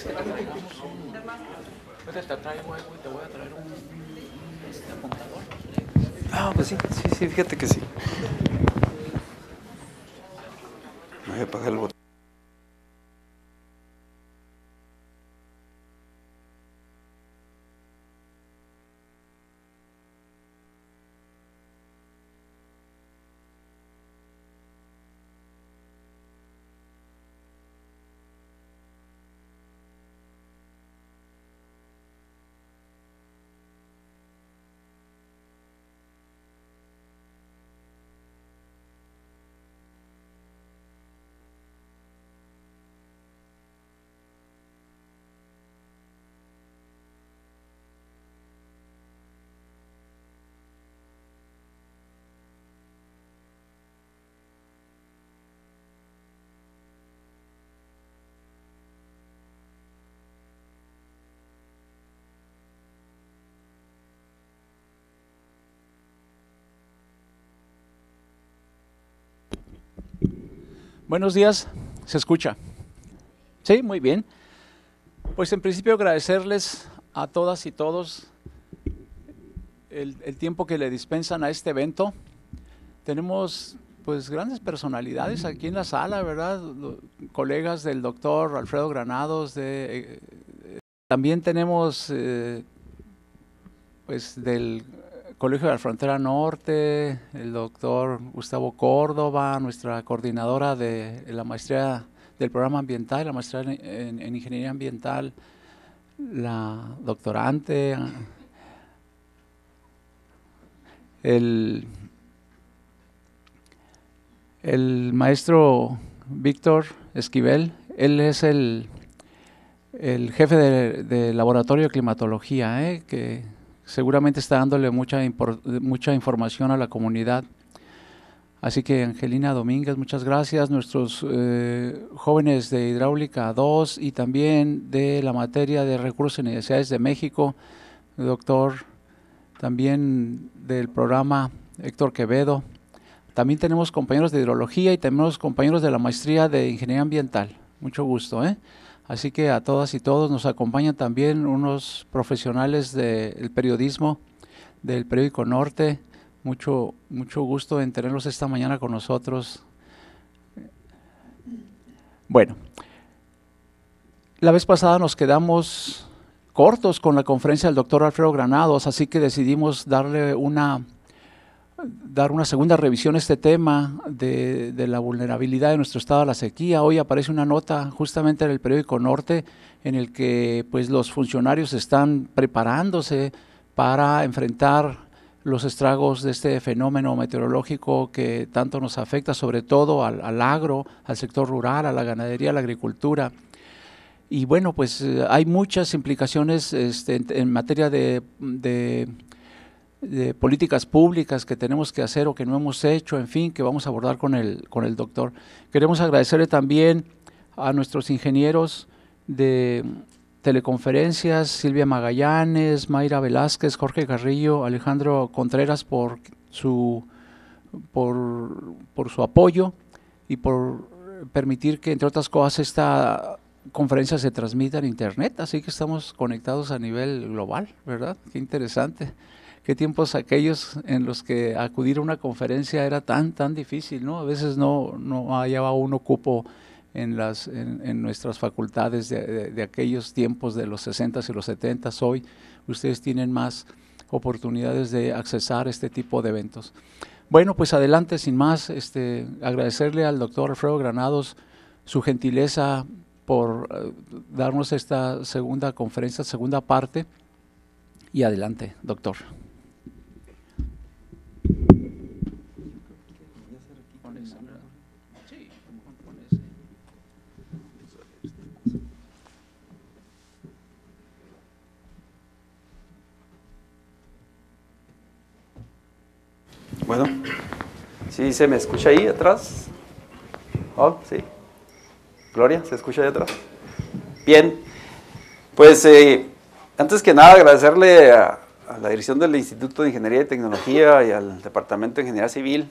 que te traigamos te traigo algo y te voy a traer un apuntador. Ah, pues sí, fíjate que sí. Voy a apagar el botón. Buenos días, ¿se escucha? Sí, muy bien. Pues en principio agradecerles a todas y todos el tiempo que le dispensan a este evento. Tenemos pues grandes personalidades aquí en la sala, ¿verdad? Colegas del doctor Alfredo Granados, también tenemos pues del Colegio de la Frontera Norte, el doctor Gustavo Córdoba, nuestra coordinadora de la maestría del programa ambiental, la maestría en ingeniería ambiental, la doctorante, el maestro Víctor Esquivel. Él es el jefe de laboratorio de climatología, que seguramente está dándole mucha información a la comunidad. Así que Angelina Domínguez, muchas gracias. Nuestros jóvenes de Hidráulica 2 y también de la materia de recursos y necesidades de México, el doctor también del programa Héctor Quevedo. También tenemos compañeros de hidrología y tenemos compañeros de la maestría de ingeniería ambiental. Mucho gusto, Así que a todas y todos nos acompañan también unos profesionales del periodismo, del periódico Norte. Mucho gusto en tenerlos esta mañana con nosotros. Bueno, la vez pasada nos quedamos cortos con la conferencia del doctor Alfredo Granados, así que decidimos dar una segunda revisión a este tema de la vulnerabilidad de nuestro estado a la sequía. Hoy aparece una nota justamente en el periódico Norte en el que pues los funcionarios están preparándose para enfrentar los estragos de este fenómeno meteorológico que tanto nos afecta, sobre todo al agro, al sector rural, a la ganadería, a la agricultura. Y bueno, pues hay muchas implicaciones en materia de políticas públicas que tenemos que hacer o que no hemos hecho, en fin, que vamos a abordar con el doctor. Queremos agradecerle también a nuestros ingenieros de teleconferencias, Silvia Magallanes, Mayra Velázquez, Jorge Carrillo, Alejandro Contreras por su apoyo y por permitir que, entre otras cosas, esta conferencia se transmita en internet, así que estamos conectados a nivel global, ¿verdad? Qué interesante. Qué tiempos aquellos en los que acudir a una conferencia era tan difícil, ¿no? A veces no hallaba uno cupo en nuestras facultades de aquellos tiempos de los 60s y los 70s. Hoy ustedes tienen más oportunidades de accesar este tipo de eventos. Bueno, pues adelante, sin más, agradecerle al doctor Alfredo Granados su gentileza por darnos esta segunda conferencia, segunda parte, y adelante, doctor. Bueno, ¿sí se me escucha ahí atrás? Oh, sí. Gloria, ¿se escucha ahí atrás? Bien, pues antes que nada agradecerle a la dirección del Instituto de Ingeniería y Tecnología y al Departamento de Ingeniería Civil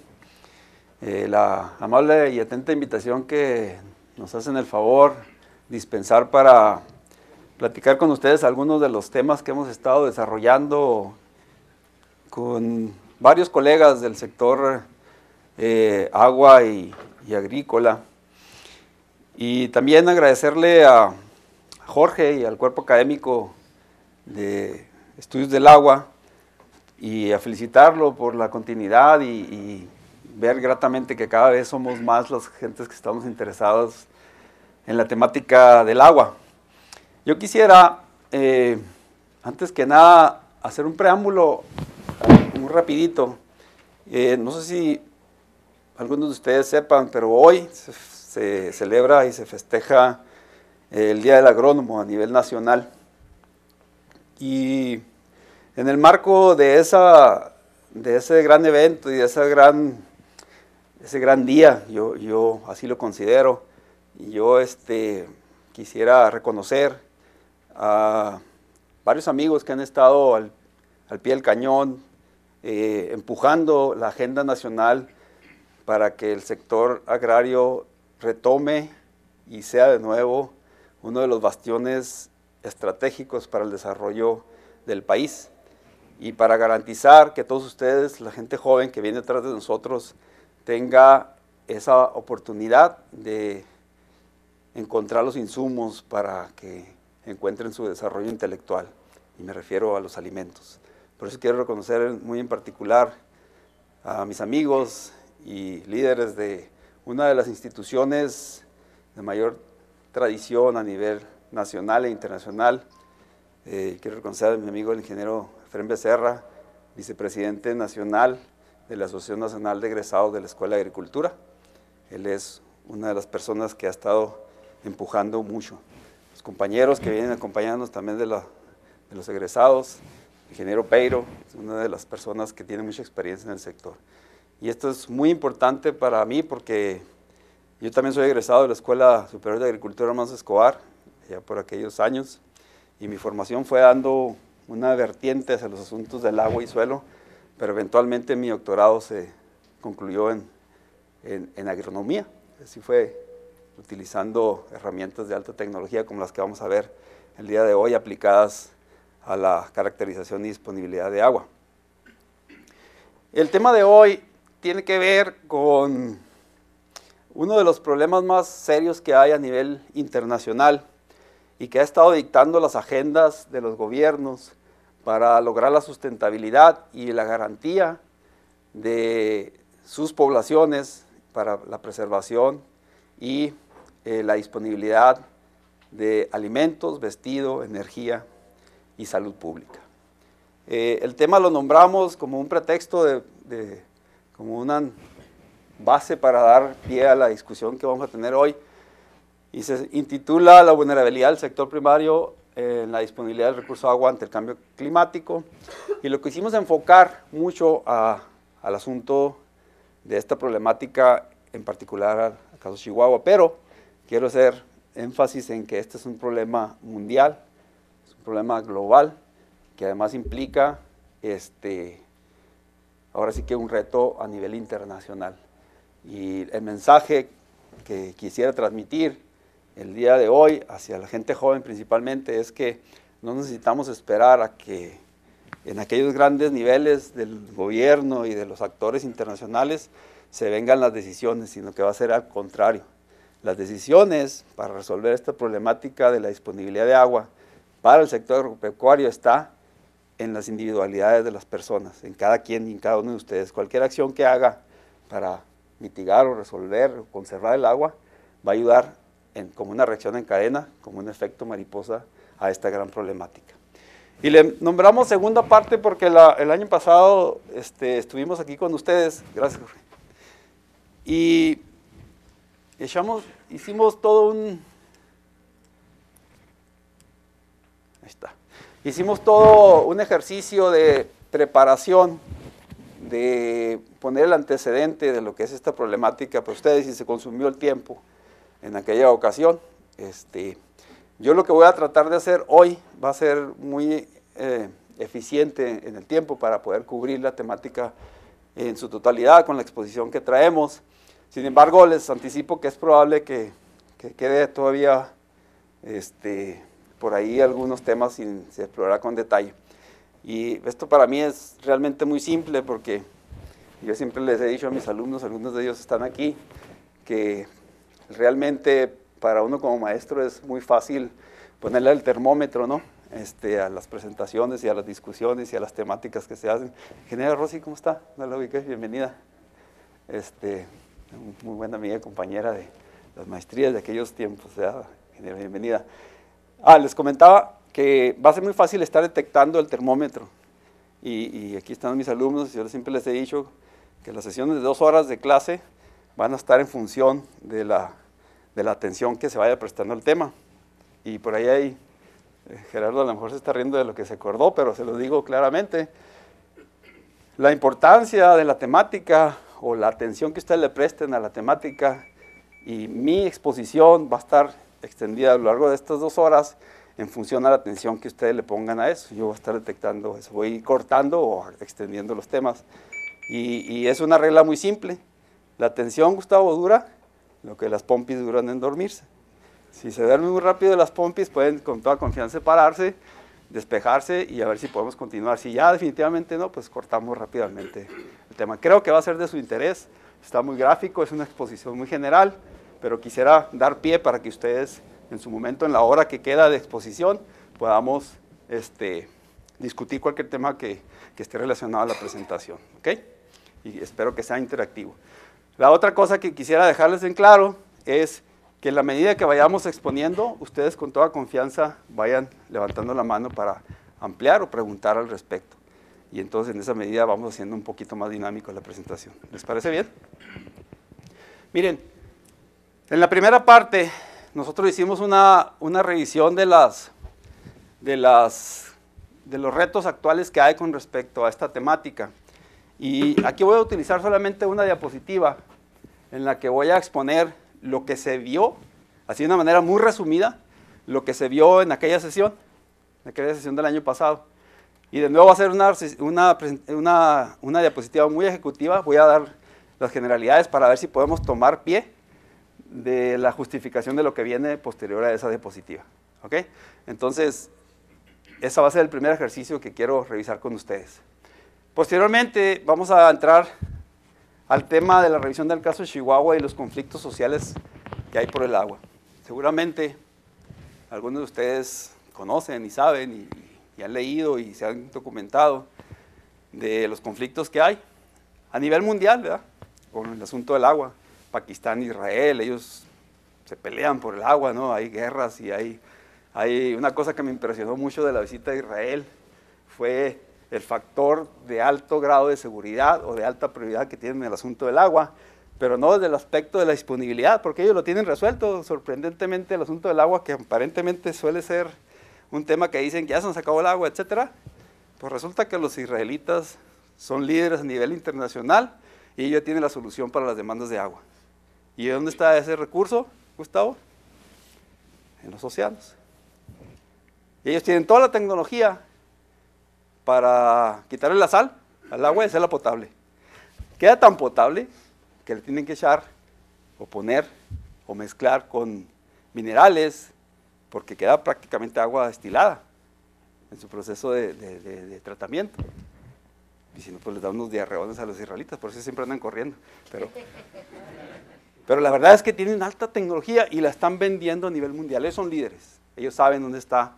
la amable y atenta invitación que nos hacen el favor dispensar para platicar con ustedes algunos de los temas que hemos estado desarrollando con varios colegas del sector agua y agrícola. Y también agradecerle a Jorge y al cuerpo académico de Estudios del Agua y a felicitarlo por la continuidad y ver gratamente que cada vez somos más las gentes que estamos interesados en la temática del agua. Yo quisiera, antes que nada, hacer un preámbulo muy rapidito. No sé si algunos de ustedes sepan, pero hoy se celebra y se festeja el Día del Agrónomo a nivel nacional. Y en el marco de ese gran evento y de ese gran día, yo así lo considero, y yo quisiera reconocer a varios amigos que han estado al pie del cañón, empujando la agenda nacional para que el sector agrario retome y sea de nuevo uno de los bastiones estratégicos para el desarrollo del país y para garantizar que todos ustedes, la gente joven que viene detrás de nosotros, tenga esa oportunidad de encontrar los insumos para que encuentren su desarrollo intelectual, y me refiero a los alimentos. Por eso quiero reconocer muy en particular a mis amigos y líderes de una de las instituciones de mayor tradición a nivel nacional e internacional. Quiero reconocer a mi amigo el ingeniero Efraín Becerra, vicepresidente nacional de la Asociación Nacional de Egresados de la Escuela de Agricultura. Él es una de las personas que ha estado empujando mucho. Los compañeros que vienen acompañándonos también de los egresados, el ingeniero Peiro, es una de las personas que tiene mucha experiencia en el sector. Y esto es muy importante para mí porque yo también soy egresado de la Escuela Superior de Agricultura Hermanos Escobar, ya por aquellos años, y mi formación fue dando una vertiente hacia los asuntos del agua y suelo, pero eventualmente mi doctorado se concluyó en agronomía. Así fue, utilizando herramientas de alta tecnología como las que vamos a ver el día de hoy, aplicadas a la caracterización y disponibilidad de agua. El tema de hoy tiene que ver con uno de los problemas más serios que hay a nivel internacional y que ha estado dictando las agendas de los gobiernos para lograr la sustentabilidad y la garantía de sus poblaciones para la preservación y la disponibilidad de alimentos, vestido, energía y salud pública. El tema lo nombramos como un pretexto como una base para dar pie a la discusión que vamos a tener hoy, y se intitula La vulnerabilidad del sector primario en la disponibilidad del recurso agua ante el cambio climático, y lo quisimos enfocar mucho al asunto de esta problemática, en particular al caso Chihuahua, pero quiero hacer énfasis en que este es un problema mundial, es un problema global, que además implica ahora sí que un reto a nivel internacional. Y el mensaje que quisiera transmitir el día de hoy hacia la gente joven principalmente es que no necesitamos esperar a que en aquellos grandes niveles del gobierno y de los actores internacionales se vengan las decisiones, sino que va a ser al contrario. Las decisiones para resolver esta problemática de la disponibilidad de agua para el sector agropecuario está en las individualidades de las personas, en cada quien y en cada uno de ustedes. Cualquier acción que haga para mitigar o resolver o conservar el agua va a ayudar como una reacción en cadena, como un efecto mariposa a esta gran problemática. Y le nombramos segunda parte porque el año pasado estuvimos aquí con ustedes, gracias, Jorge, y hicimos todo ahí está. Hicimos todo un ejercicio de preparación, de poner el antecedente de lo que es esta problemática para ustedes, y se consumió el tiempo en aquella ocasión. Yo lo que voy a tratar de hacer hoy va a ser muy eficiente en el tiempo para poder cubrir la temática en su totalidad con la exposición que traemos. Sin embargo, les anticipo que es probable que quede todavía por ahí algunos temas sin se explorará con detalle. Y esto para mí es realmente muy simple porque yo siempre les he dicho a mis alumnos, algunos de ellos están aquí, que realmente para uno como maestro es muy fácil ponerle el termómetro, ¿no? A las presentaciones y a las discusiones y a las temáticas que se hacen. Ingeniera Rosy, ¿cómo está? No la ubiqué, bienvenida. Muy buena amiga y compañera de las maestrías de aquellos tiempos, ingeniera, bienvenida. Les comentaba que va a ser muy fácil estar detectando el termómetro. Y aquí están mis alumnos, yo siempre les he dicho que las sesiones de 2 horas de clase van a estar en función de la atención que se vaya prestando al tema. Y por ahí hay, Gerardo a lo mejor se está riendo de lo que se acordó, pero se lo digo claramente, la importancia de la temática o la atención que ustedes le presten a la temática y mi exposición va a estar extendida a lo largo de estas 2 horas en función a la atención que ustedes le pongan a eso. Yo voy a estar detectando eso, voy cortando o extendiendo los temas. Y es una regla muy simple. La atención, Gustavo, dura lo que las pompis duran en dormirse. Si se duermen muy rápido las pompis, pueden con toda confianza separarse, despejarse y a ver si podemos continuar. Si ya definitivamente no, pues cortamos rápidamente el tema. Creo que va a ser de su interés. Está muy gráfico, es una exposición muy general, pero quisiera dar pie para que ustedes en su momento, en la hora que queda de exposición, podamos discutir cualquier tema que esté relacionado a la presentación, ¿ok? Y espero que sea interactivo. La otra cosa que quisiera dejarles en claro es que en la medida que vayamos exponiendo, ustedes con toda confianza vayan levantando la mano para ampliar o preguntar al respecto. Y entonces en esa medida vamos haciendo un poquito más dinámico la presentación. ¿Les parece bien? Miren, en la primera parte nosotros hicimos una revisión de los retos actuales que hay con respecto a esta temática. Y aquí voy a utilizar solamente una diapositiva en la que voy a exponer lo que se vio, así de una manera muy resumida, lo que se vio en aquella sesión del año pasado. Y de nuevo va a ser una diapositiva muy ejecutiva. Voy a dar las generalidades para ver si podemos tomar pie de la justificación de lo que viene posterior a esa diapositiva. ¿Ok? Entonces, ese va a ser el primer ejercicio que quiero revisar con ustedes. Posteriormente vamos a entrar al tema de la revisión del caso de Chihuahua y los conflictos sociales que hay por el agua. Seguramente algunos de ustedes conocen y saben y han leído y se han documentado de los conflictos que hay a nivel mundial, ¿verdad? Con el asunto del agua. Pakistán e Israel, ellos se pelean por el agua, ¿no? Hay guerras y hay una cosa que me impresionó mucho de la visita a Israel fue el factor de alto grado de seguridad o de alta prioridad que tienen en el asunto del agua, pero no desde el aspecto de la disponibilidad, porque ellos lo tienen resuelto. Sorprendentemente, el asunto del agua, que aparentemente suele ser un tema que dicen que ya se nos acabó el agua, etcétera, pues resulta que los israelitas son líderes a nivel internacional y ellos tienen la solución para las demandas de agua. ¿Y dónde está ese recurso, Gustavo? En los océanos. Y ellos tienen toda la tecnología para quitarle la sal al agua y hacerla potable. Queda tan potable que le tienen que echar o poner o mezclar con minerales porque queda prácticamente agua destilada en su proceso de tratamiento. Y si no, pues les da unos diarreones a los israelitas, por eso siempre andan corriendo. Pero la verdad es que tienen alta tecnología y la están vendiendo a nivel mundial. Ellos son líderes. Ellos saben dónde está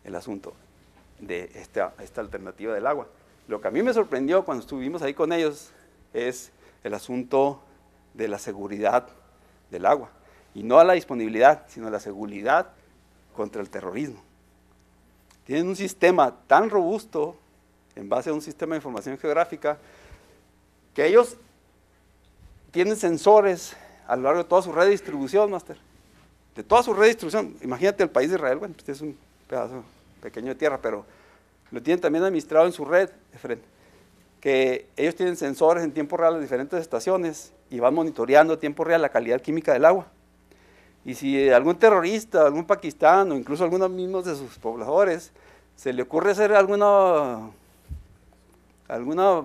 el asunto de esta alternativa del agua. Lo que a mí me sorprendió cuando estuvimos ahí con ellos es el asunto de la seguridad del agua. Y no a la disponibilidad, sino a la seguridad contra el terrorismo. Tienen un sistema tan robusto en base a un sistema de información geográfica que ellos tienen sensores a lo largo de toda su red de distribución, Máster. De toda su red de distribución. Imagínate el país de Israel, bueno, este es un pedazo pequeño de tierra, pero lo tienen también administrado en su red, que ellos tienen sensores en tiempo real en diferentes estaciones y van monitoreando a tiempo real la calidad química del agua. Y si algún terrorista, algún pakistán o incluso algunos mismos de sus pobladores se le ocurre hacer alguna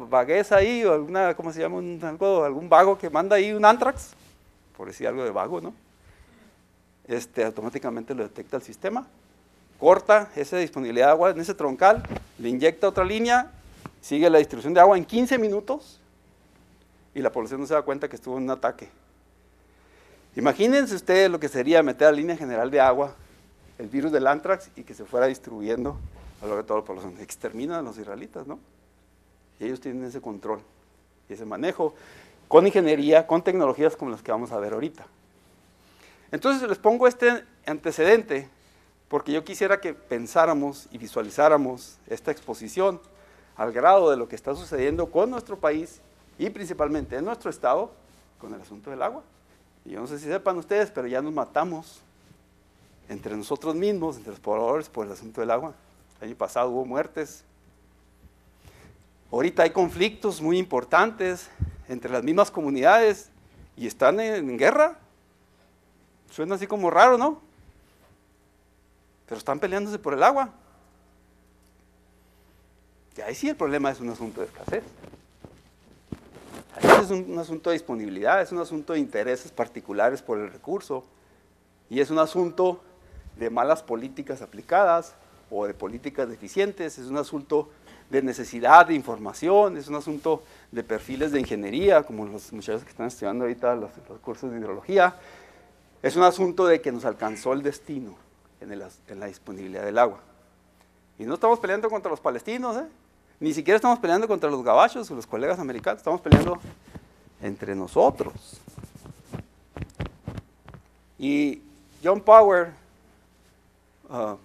vagueza ahí o alguna, ¿cómo se llama? Algún vago que manda ahí un anthrax, por decir algo de vago, ¿no? Automáticamente lo detecta el sistema corta esa disponibilidad de agua en ese troncal, le inyecta otra línea, sigue la distribución de agua en 15 minutos y la población no se da cuenta que estuvo en un ataque. Imagínense ustedes lo que sería meter a la línea general de agua el virus del anthrax y que se fuera distribuyendo a lo largo de toda la población. Exterminan a los israelitas, ¿no? Y ellos tienen ese control y ese manejo con ingeniería, con tecnologías como las que vamos a ver ahorita. Entonces les pongo este antecedente porque yo quisiera que pensáramos y visualizáramos esta exposición al grado de lo que está sucediendo con nuestro país y principalmente en nuestro estado con el asunto del agua. Y yo no sé si sepan ustedes, pero ya nos matamos entre nosotros mismos, entre los pobladores, por el asunto del agua. El año pasado hubo muertes. Ahorita hay conflictos muy importantes entre las mismas comunidades y están en guerra. Suena así como raro, ¿no? Pero están peleándose por el agua. Y ahí sí el problema es un asunto de escasez. Ahí es un asunto de disponibilidad, es un asunto de intereses particulares por el recurso y es un asunto de malas políticas aplicadas o de políticas deficientes, es un asunto de necesidad de información, es un asunto de perfiles de ingeniería, como los muchachos que están estudiando ahorita los cursos de hidrología, es un asunto de que nos alcanzó el destino en la disponibilidad del agua. Y no estamos peleando contra los palestinos, ni siquiera estamos peleando contra los gabachos o los colegas americanos, estamos peleando entre nosotros. Y John Power, no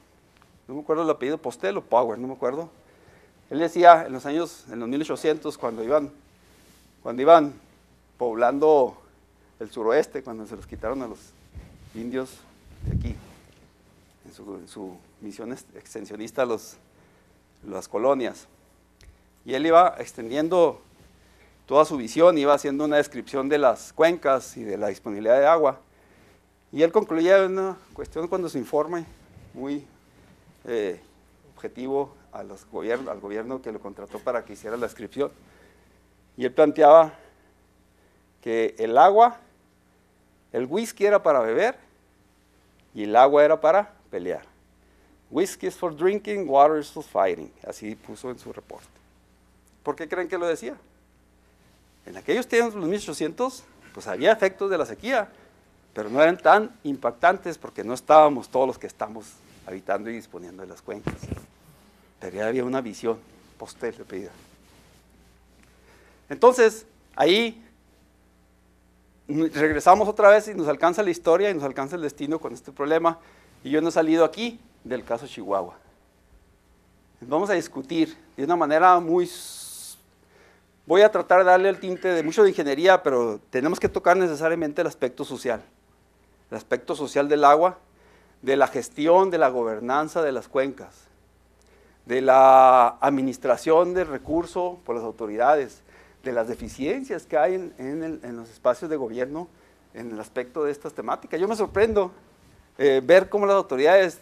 me acuerdo el apellido, Postel o Power, no me acuerdo. Él decía en los 1800, cuando iban poblando el suroeste, cuando se los quitaron a los indios de aquí, en su misión extensionista a las colonias. Y él iba extendiendo toda su visión, iba haciendo una descripción de las cuencas y de la disponibilidad de agua. Y él concluía una cuestión cuando se informe muy objetivo al gobierno que lo contrató para que hiciera la descripción. Y él planteaba que el agua, el whisky era para beber y el agua era para pelear. Whisky is for drinking, water is for fighting. Así puso en su reporte. ¿Por qué creen que lo decía? En aquellos tiempos, los 1800, pues había efectos de la sequía, pero no eran tan impactantes porque no estábamos todos los que estamos habitando y disponiendo de las cuencas. Pero ya había una visión posterior de pedida. Entonces, ahí regresamos otra vez y nos alcanza la historia y nos alcanza el destino con este problema. Y yo no he salido aquí del caso Chihuahua. Vamos a discutir de una manera muy... Voy a tratar de darle el tinte de mucho de ingeniería, pero tenemos que tocar necesariamente el aspecto social. El aspecto social del agua, de la gestión, de la gobernanza de las cuencas, de la administración del recurso por las autoridades, de las deficiencias que hay en los espacios de gobierno en el aspecto de estas temáticas. Yo me sorprendo ver cómo las autoridades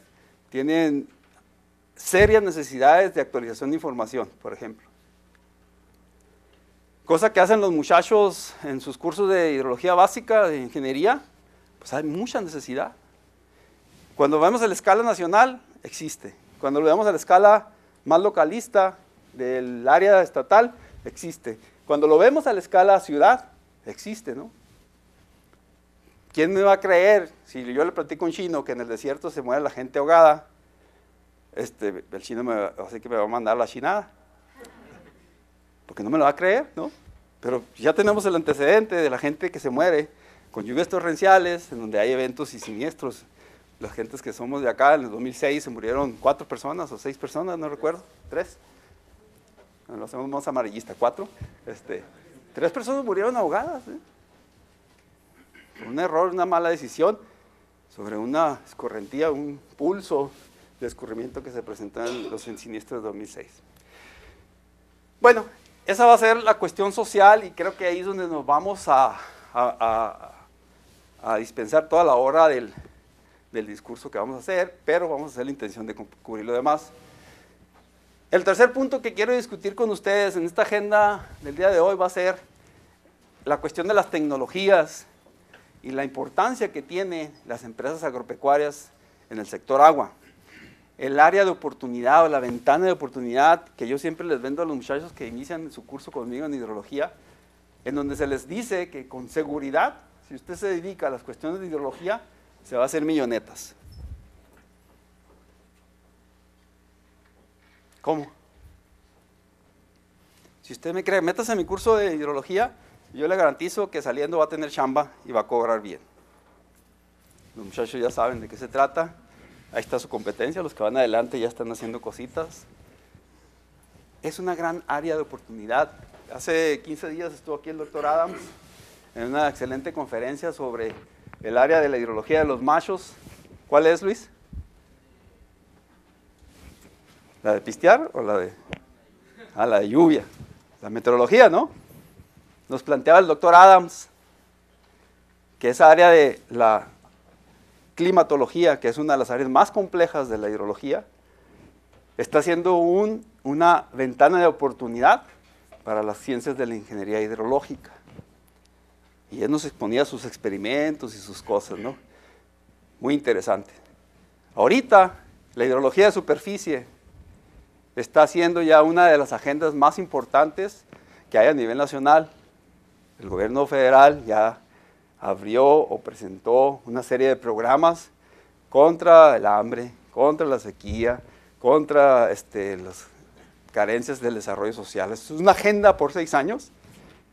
tienen serias necesidades de actualización de información, por ejemplo. Cosa que hacen los muchachos en sus cursos de hidrología básica, de ingeniería, pues hay mucha necesidad. Cuando vemos a la escala nacional, existe. Cuando lo vemos a la escala más localista del área estatal, existe. Cuando lo vemos a la escala ciudad, existe, ¿no? ¿Quién me va a creer si yo le platico a un chino que en el desierto se muere la gente ahogada? El chino así que me va a mandar la chinada. Porque no me lo va a creer, ¿no? Pero ya tenemos el antecedente de la gente que se muere con lluvias torrenciales, en donde hay eventos y siniestros. Las gentes que somos de acá, en el 2006 se murieron 4 personas o 6 personas, no recuerdo, 3. Lo hacemos más amarillista, 4. 3 personas murieron ahogadas, un error, una mala decisión sobre una escorrentía, un pulso de escurrimiento que se presentó en los siniestros de 2006. Bueno, esa va a ser la cuestión social y creo que ahí es donde nos vamos a dispensar toda la hora del discurso que vamos a hacer, pero vamos a hacer la intención de cubrir lo demás. El tercer punto que quiero discutir con ustedes en esta agenda del día de hoy va a ser la cuestión de las tecnologías y la importancia que tienen las empresas agropecuarias en el sector agua. el área de oportunidad o la ventana de oportunidad que yo siempre les vendo a los muchachos que inician su curso conmigo en hidrología, en donde se les dice que con seguridad, si usted se dedica a las cuestiones de hidrología, se va a hacer millonetas. ¿Cómo? Si usted me cree, métase a mi curso de hidrología, yo le garantizo que saliendo va a tener chamba y va a cobrar bien. Los muchachos ya saben de qué se trata, ahí está su competencia, los que van adelante ya están haciendo cositas. Es una gran área de oportunidad. Hace 15 días estuvo aquí el doctor Adams en una excelente conferencia sobre el área de la hidrología de los machos. ¿Cuál es, Luis? ¿La de pistear o la de...? Ah, la de lluvia. La meteorología, ¿no? Nos planteaba el doctor Adams que esa área de la climatología, que es una de las áreas más complejas de la hidrología, está siendo una ventana de oportunidad para las ciencias de la ingeniería hidrológica. Y él nos exponía sus experimentos y sus cosas, ¿no? Muy interesante. Ahorita, la hidrología de superficie está siendo ya una de las agendas más importantes que hay a nivel nacional. El gobierno federal ya abrió o presentó una serie de programas contra el hambre, contra la sequía, contra las carencias del desarrollo social. Es una agenda por 6 años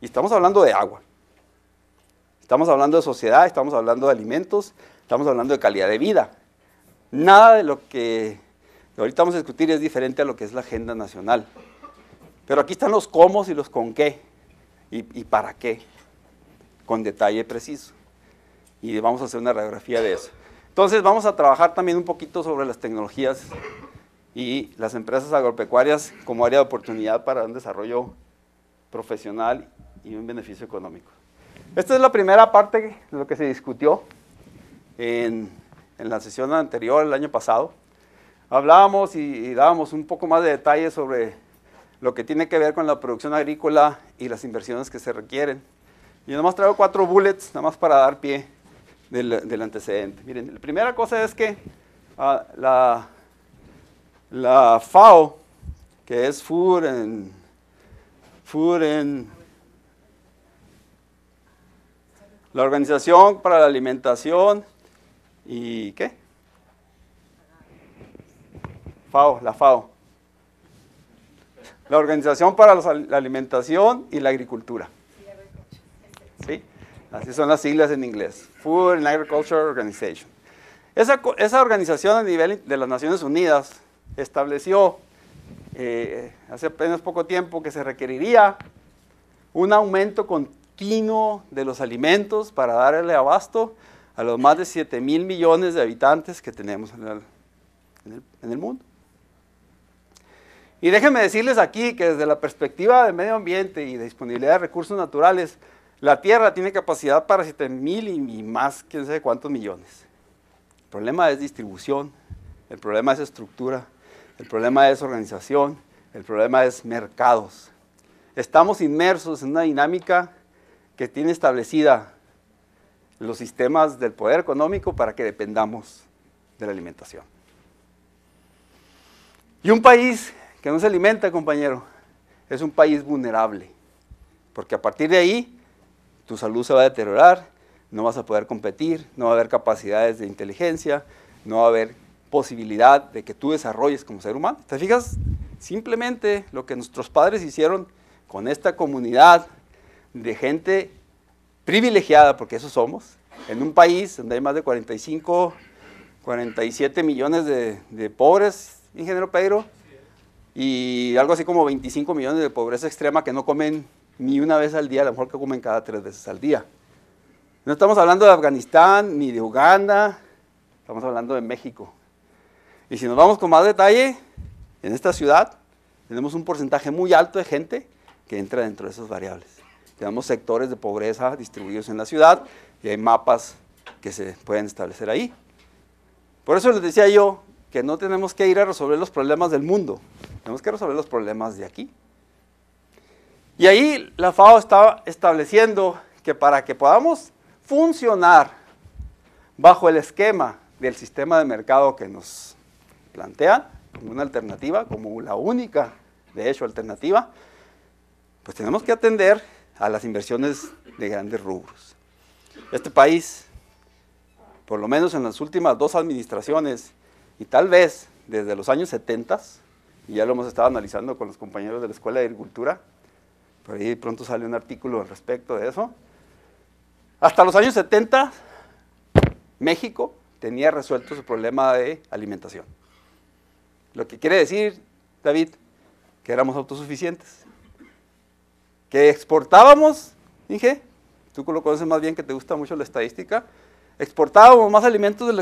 y estamos hablando de agua. Estamos hablando de sociedad, estamos hablando de alimentos, estamos hablando de calidad de vida. Nada de lo que ahorita vamos a discutir es diferente a lo que es la agenda nacional. Pero aquí están los cómo y los con qué y para qué, con detalle preciso. Y vamos a hacer una radiografía de eso. Entonces vamos a trabajar también un poquito sobre las tecnologías y las empresas agropecuarias como área de oportunidad para un desarrollo profesional y un beneficio económico. Esta es la primera parte de lo que se discutió en la sesión anterior, el año pasado. Hablábamos y dábamos un poco más de detalles sobre lo que tiene que ver con la producción agrícola y las inversiones que se requieren. Yo nada más traigo 4 bullets, nada más para dar pie del antecedente. Miren, la primera cosa es que la FAO, que es la Organización para la Alimentación y ¿qué? FAO, la FAO. La Organización para la Alimentación y la Agricultura. ¿Sí? Así son las siglas en inglés. Food and Agriculture Organization. Esa organización a nivel de las Naciones Unidas estableció hace apenas poco tiempo que se requeriría un aumento continuo de los alimentos para darle abasto a los más de 7,000 millones de habitantes que tenemos en el mundo. Y déjenme decirles aquí que desde la perspectiva del medio ambiente y de disponibilidad de recursos naturales, la Tierra tiene capacidad para 7,000 y más, quién sabe cuántos millones. El problema es distribución, el problema es estructura, el problema es organización, el problema es mercados. Estamos inmersos en una dinámica que tiene establecida los sistemas del poder económico para que dependamos de la alimentación. Y un país que no se alimenta, compañero, es un país vulnerable, porque a partir de ahí tu salud se va a deteriorar, no vas a poder competir, no va a haber capacidades de inteligencia, no va a haber posibilidad de que tú desarrolles como ser humano. ¿Te fijas? Simplemente lo que nuestros padres hicieron con esta comunidad de gente privilegiada, porque eso somos, en un país donde hay más de 45, 47 millones de pobres, ingeniero Pedro, y algo así como 25 millones de pobreza extrema que no comen ni una vez al día, a lo mejor que comen cada 3 veces al día. No estamos hablando de Afganistán ni de Uganda, estamos hablando de México. Y si nos vamos con más detalle, en esta ciudad tenemos un porcentaje muy alto de gente que entra dentro de esas variables. Tenemos sectores de pobreza distribuidos en la ciudad y hay mapas que se pueden establecer ahí. Por eso les decía yo que no tenemos que ir a resolver los problemas del mundo, tenemos que resolver los problemas de aquí. Y ahí la FAO estaba estableciendo que para que podamos funcionar bajo el esquema del sistema de mercado que nos plantean como una alternativa, como la única, de hecho, alternativa, pues tenemos que atender a las inversiones de grandes rubros. Este país, por lo menos en las últimas 2 administraciones, y tal vez desde los años 70, y ya lo hemos estado analizando con los compañeros de la Escuela de Agricultura, por ahí pronto sale un artículo al respecto de eso, hasta los años 70, México tenía resuelto su problema de alimentación. Lo que quiere decir, David, que éramos autosuficientes, que exportábamos, Inge, tú lo conoces más bien, que te gusta mucho la estadística, exportábamos más alimentos de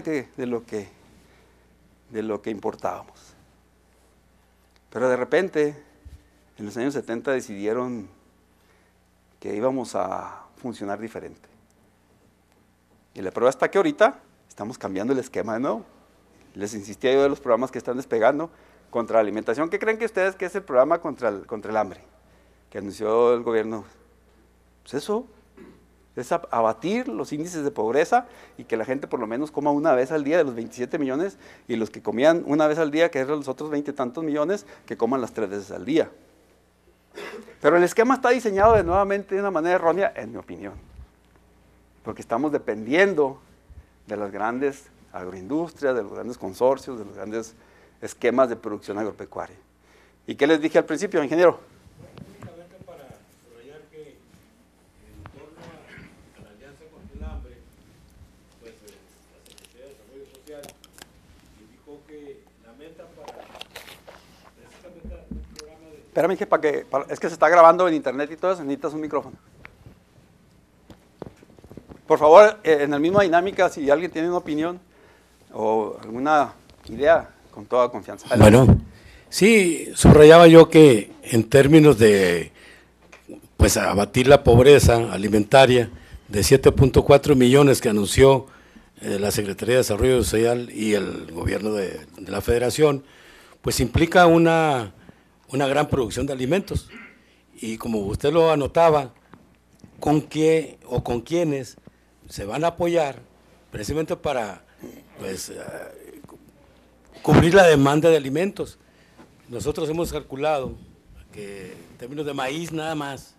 lo que importábamos. Pero de repente, en los años 70 decidieron que íbamos a funcionar diferente. Y la prueba está que ahorita estamos cambiando el esquema de nuevo. Les insistía yo de los programas que están despegando contra la alimentación. ¿Qué creen que ustedes que es el programa contra el hambre que anunció el gobierno? Pues eso, es abatir los índices de pobreza y que la gente por lo menos coma una vez al día de los 27 millones y los que comían una vez al día, que eran los otros 20 y tantos millones, que coman las 3 veces al día. Pero el esquema está diseñado nuevamente de una manera errónea, en mi opinión, porque estamos dependiendo de las grandes agroindustrias, de los grandes consorcios, de los grandes esquemas de producción agropecuaria. ¿Y qué les dije al principio, ingeniero? Únicamente para subrayar que en torno a la Alianza contra el Hambre, pues la Secretaría de Desarrollo Social indicó que la meta para precisamente un programa de... Espérame, es que se está grabando en internet y todo eso, necesitas un micrófono. Por favor, en la misma dinámica, si alguien tiene una opinión o alguna idea, con toda confianza. Adelante. Bueno, sí, subrayaba yo que en términos de pues abatir la pobreza alimentaria de 7.4 millones que anunció la Secretaría de Desarrollo Social y el gobierno de la Federación, pues implica una gran producción de alimentos. Y como usted lo anotaba, ¿con qué o con quiénes se van a apoyar precisamente para pues, cubrir la demanda de alimentos? Nosotros hemos calculado que en términos de maíz nada más,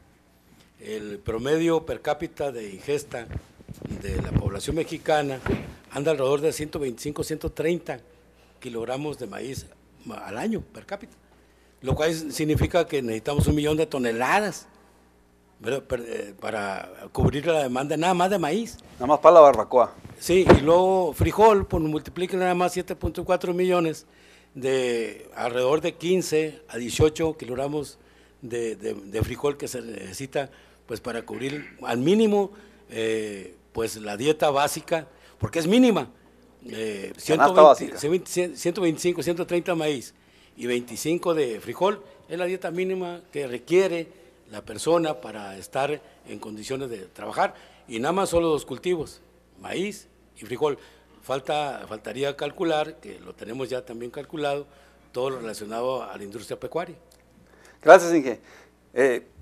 el promedio per cápita de ingesta de la población mexicana anda alrededor de 125, 130 kilogramos de maíz al año per cápita, lo cual significa que necesitamos 1 millón de toneladas para cubrir la demanda nada más de maíz. Nada más para la barbacoa. Sí, y luego frijol, pues multipliquen nada más 7.4 millones de alrededor de 15 a 18 kilogramos de frijol que se necesita pues para cubrir al mínimo pues la dieta básica, porque es mínima, 125, 130 maíz y 25 de frijol, es la dieta mínima que requiere la persona para estar en condiciones de trabajar, y nada más solo 2 cultivos, maíz y frijol. Faltaría calcular, que lo tenemos ya también calculado, todo lo relacionado a la industria pecuaria. Gracias, Inge.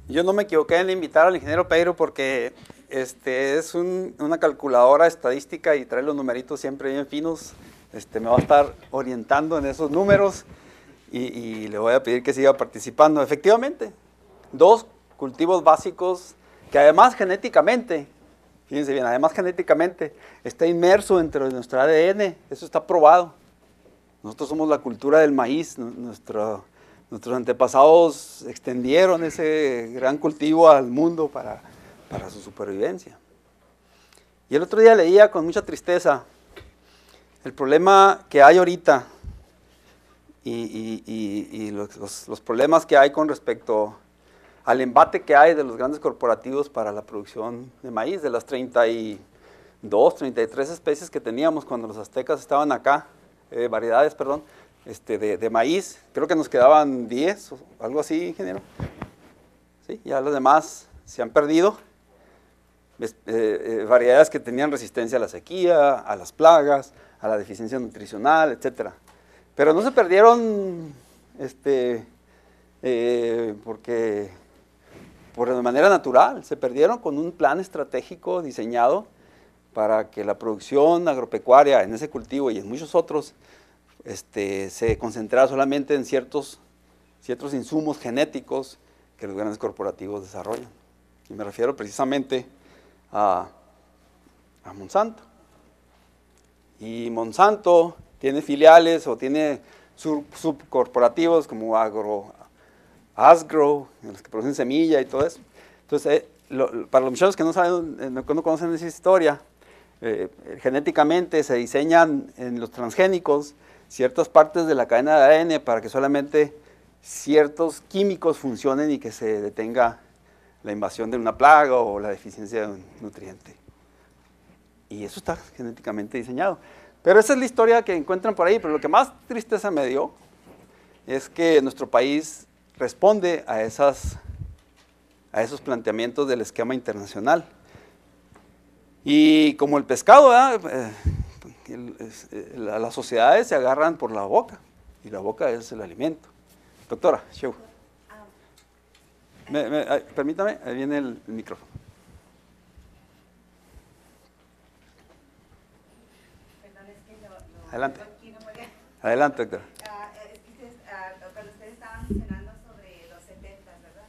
Yo no me equivoqué en invitar al ingeniero Peiro porque es una calculadora estadística y trae los numeritos siempre bien finos. Me va a estar orientando en esos números y le voy a pedir que siga participando. Efectivamente, 2 cultivos básicos que además genéticamente, fíjense bien, además genéticamente está inmerso dentro de nuestro ADN, eso está probado. Nosotros somos la cultura del maíz, nuestros antepasados extendieron ese gran cultivo al mundo para su supervivencia. Y el otro día leía con mucha tristeza el problema que hay ahorita y los problemas que hay con respecto al embate que hay de los grandes corporativos para la producción de maíz, de las 32, 33 especies que teníamos cuando los aztecas estaban acá, variedades, perdón, de maíz, creo que nos quedaban 10 o algo así, ingeniero. ¿Sí? Ya los demás se han perdido, variedades que tenían resistencia a la sequía, a las plagas, a la deficiencia nutricional, etc. Pero no se perdieron de manera natural, se perdieron con un plan estratégico diseñado para que la producción agropecuaria en ese cultivo y en muchos otros se concentrara solamente en ciertos insumos genéticos que los grandes corporativos desarrollan. Y me refiero precisamente a Monsanto. Y Monsanto tiene filiales o tiene subcorporativos como Asgrow, en los que producen semilla y todo eso. Entonces, para los muchachos que no saben, no conocen esa historia, genéticamente se diseñan en los transgénicos ciertas partes de la cadena de ADN para que solamente ciertos químicos funcionen y que se detenga la invasión de una plaga o la deficiencia de un nutriente. Y eso está genéticamente diseñado. Pero esa es la historia que encuentran por ahí. Pero lo que más tristeza me dio es que nuestro país responde a esos planteamientos del esquema internacional. Y como el pescado, las sociedades se agarran por la boca, y la boca es el alimento. Doctora, show. Permítame, ahí viene el micrófono. Perdón, es que Adelante. aquí no voy a... Adelante, doctora. Es que cuando ustedes estaban mencionando sobre los 70, ¿verdad?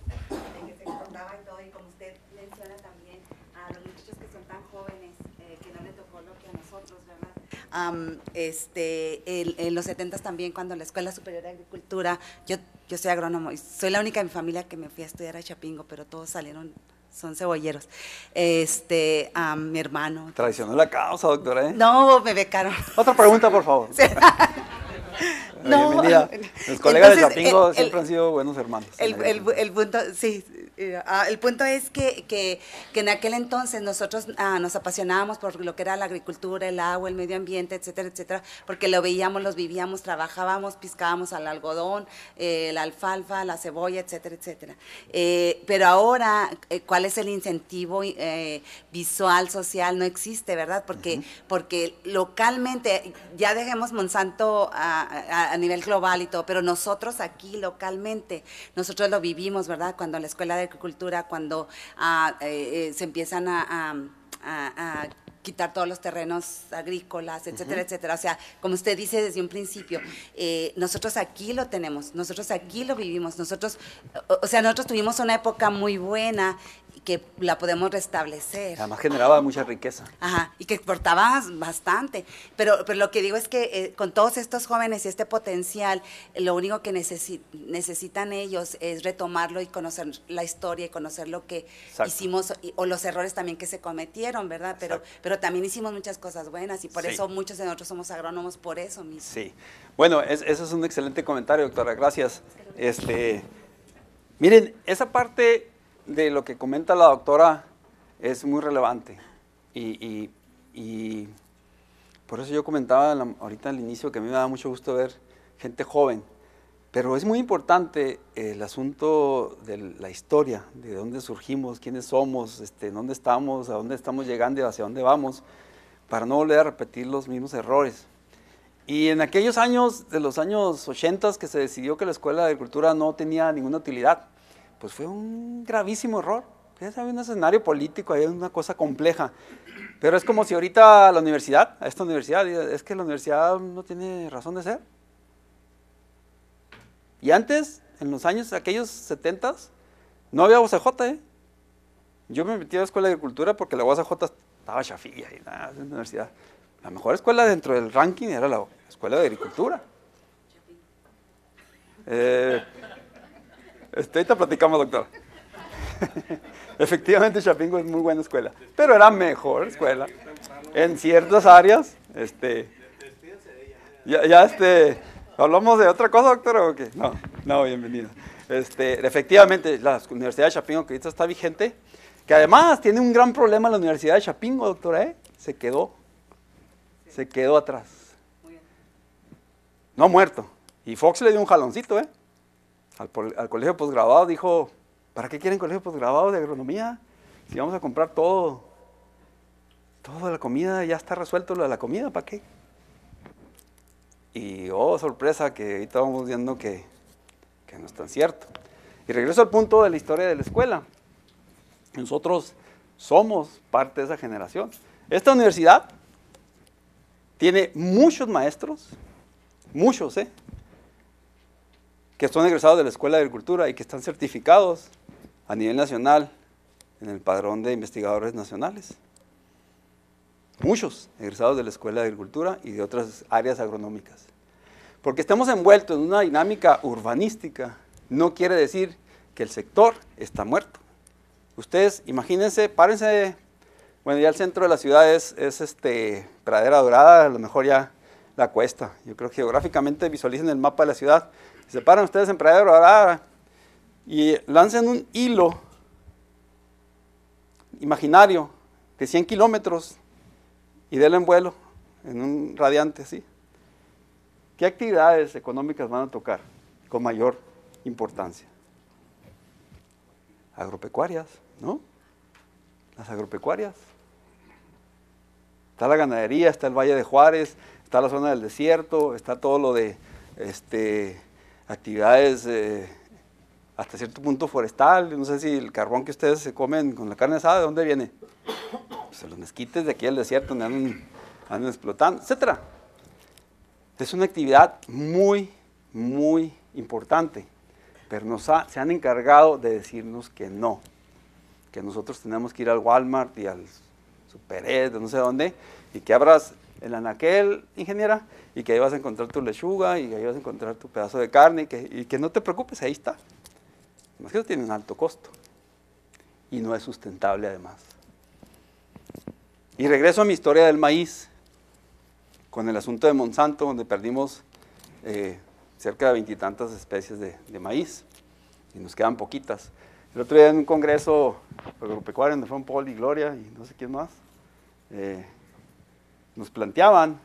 De que se exportaba y todo, y como usted menciona también a los muchachos que son tan jóvenes, que no les tocó lo que a nosotros, ¿verdad? En los 70 también, cuando la Escuela Superior de Agricultura, yo soy agrónomo y soy la única en mi familia que me fui a estudiar a Chapingo, pero todos salieron, son cebolleros. Mi hermano. Traicionó la causa, doctora, ¿eh? No, me becaron. Otra pregunta, por favor. Sí. No, bienvenida. Los colegas entonces, de Chapingo siempre han sido buenos hermanos. El punto, sí, el punto es que en aquel entonces nosotros nos apasionábamos por lo que era la agricultura, el agua, el medio ambiente, etcétera, etcétera, porque lo veíamos, los vivíamos, trabajábamos, piscábamos al algodón, la alfalfa, la cebolla, etcétera, etcétera. Pero ahora, ¿cuál es el incentivo visual, social? No existe, ¿verdad? Porque localmente, ya dejemos Monsanto a nivel global y todo, pero nosotros aquí localmente, nosotros lo vivimos, ¿verdad? Cuando la Escuela de Agricultura, cuando se empiezan a quitar todos los terrenos agrícolas, etcétera, etcétera. O sea, como usted dice desde un principio, nosotros aquí lo tenemos, nosotros aquí lo vivimos, nosotros tuvimos una época muy buena que la podemos restablecer. Además generaba mucha riqueza. Ajá, y que exportaba bastante. Pero lo que digo es que con todos estos jóvenes y este potencial, lo único que necesitan ellos es retomarlo y conocer la historia y conocer lo que hicimos o los errores también que se cometieron, ¿verdad? Pero también hicimos muchas cosas buenas y por eso muchos de nosotros somos agrónomos por eso mismo. Sí. Bueno, eso es un excelente comentario, doctora. Gracias. Miren, esa parte de lo que comenta la doctora es muy relevante y por eso yo comentaba ahorita al inicio que a mí me da mucho gusto ver gente joven, pero es muy importante el asunto de la historia, de dónde surgimos, quiénes somos, dónde estamos, a dónde estamos llegando y hacia dónde vamos, para no volver a repetir los mismos errores. Y en aquellos años, de los años 80, que se decidió que la Escuela de Agricultura no tenía ninguna utilidad, pues fue un gravísimo error. Había un escenario político, había una cosa compleja. Pero es como si ahorita esta universidad, es que la universidad no tiene razón de ser. Y antes, en los años, aquellos 70, no había UACJ, ¿eh? Yo me metí a la Escuela de Agricultura porque la UACJ estaba chafilla y nada, es una universidad. La mejor escuela dentro del ranking era la Escuela de Agricultura. Ahorita platicamos, doctor. Efectivamente, Chapingo es muy buena escuela, pero era mejor escuela en ciertas áreas. ¿Hablamos de otra cosa, doctor, o qué? No, bienvenido. Efectivamente, la Universidad de Chapingo, que ahorita está vigente, que además tiene un gran problema la Universidad de Chapingo, doctora, se quedó atrás. No ha muerto. Y Fox le dio un jaloncito, al colegio posgraduado, dijo, ¿para qué quieren colegio posgraduado de agronomía? Si vamos a comprar toda la comida, ya está resuelto lo de la comida, ¿para qué? Y sorpresa, que ahorita vamos viendo que no es tan cierto. Y regreso al punto de la historia de la escuela. Nosotros somos parte de esa generación. Esta universidad tiene muchos maestros muchos, que son egresados de la Escuela de Agricultura y que están certificados a nivel nacional en el padrón de investigadores nacionales. Muchos egresados de la Escuela de Agricultura y de otras áreas agronómicas. Porque estemos envueltos en una dinámica urbanística, no quiere decir que el sector está muerto. Ustedes, imagínense, párense, bueno, ya el centro de la ciudad es Pradera Dorada, a lo mejor ya la Cuesta. Yo creo que geográficamente visualicen el mapa de la ciudad. Se paran ustedes en Pradera Dorada y lancen un hilo imaginario de 100 kilómetros y denle en vuelo en un radiante así. ¿Qué actividades económicas van a tocar con mayor importancia? Agropecuarias, ¿no? Las agropecuarias. Está la ganadería, está el Valle de Juárez, está la zona del desierto, está todo lo de actividades hasta cierto punto forestal. No sé si el carbón que ustedes se comen con la carne asada, ¿de dónde viene? Pues de los mezquites de aquí del desierto donde andan explotando, etcétera. Es una actividad muy, muy importante, pero se han encargado de decirnos que no, que nosotros tenemos que ir al Walmart y al Superet, no sé dónde, y que abras el anaquel, ingeniera, y que ahí vas a encontrar tu lechuga, y que ahí vas a encontrar tu pedazo de carne, y que no te preocupes, ahí está. Además que eso tiene un alto costo, y no es sustentable además. Y regreso a mi historia del maíz, con el asunto de Monsanto, donde perdimos cerca de 20 y tantas especies de maíz, y nos quedan poquitas. El otro día en un congreso agropecuario, donde fueron Paul y Gloria, y no sé quién más, nos planteaban,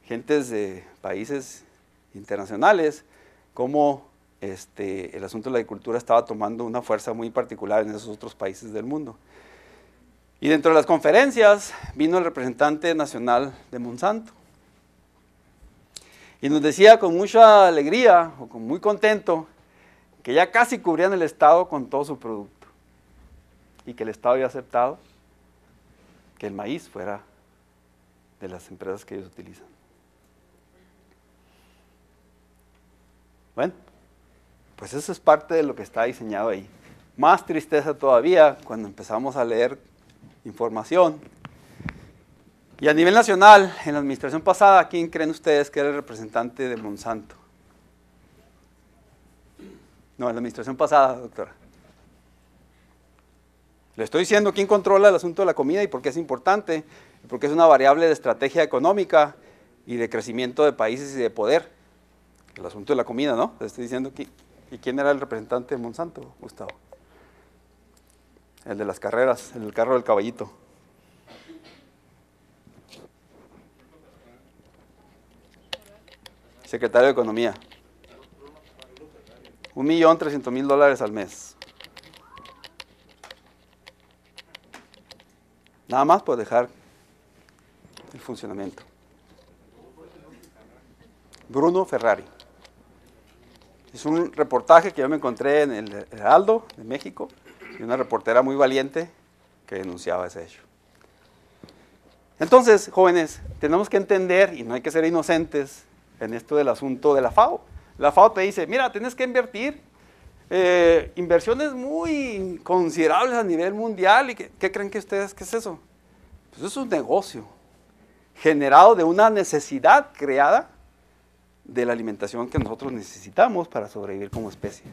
gentes de países internacionales, cómo el asunto de la agricultura estaba tomando una fuerza muy particular en esos otros países del mundo. Y dentro de las conferencias vino el representante nacional de Monsanto. Y nos decía con mucha alegría, o con muy contento, que ya casi cubrían el Estado con todo su producto. Y que el Estado había aceptado que el maíz fuera de las empresas que ellos utilizan. Bueno, pues eso es parte de lo que está diseñado ahí. Más tristeza todavía cuando empezamos a leer información. Y a nivel nacional, en la administración pasada, ¿quién creen ustedes que era el representante de Monsanto? No, en la administración pasada, doctora. Le estoy diciendo quién controla el asunto de la comida y por qué es importante, porque es una variable de estrategia económica y de crecimiento de países y de poder. El asunto de la comida, ¿no? Le estoy diciendo ¿y quién era el representante de Monsanto, Gustavo? El de las carreras, el del carro del caballito. Secretario de Economía. $1.300.000 al mes. Nada más por dejar el funcionamiento. Bruno Ferrari. Es un reportaje que yo me encontré en el Heraldo de México, y una reportera muy valiente que denunciaba ese hecho. Entonces, jóvenes, tenemos que entender, y no hay que ser inocentes en esto del asunto de la FAO. La FAO te dice, mira, tienes que invertir inversiones muy considerables a nivel mundial. ¿Y qué creen que ustedes qué es eso? Pues eso es un negocio generado de una necesidad creada de la alimentación que nosotros necesitamos para sobrevivir como especie.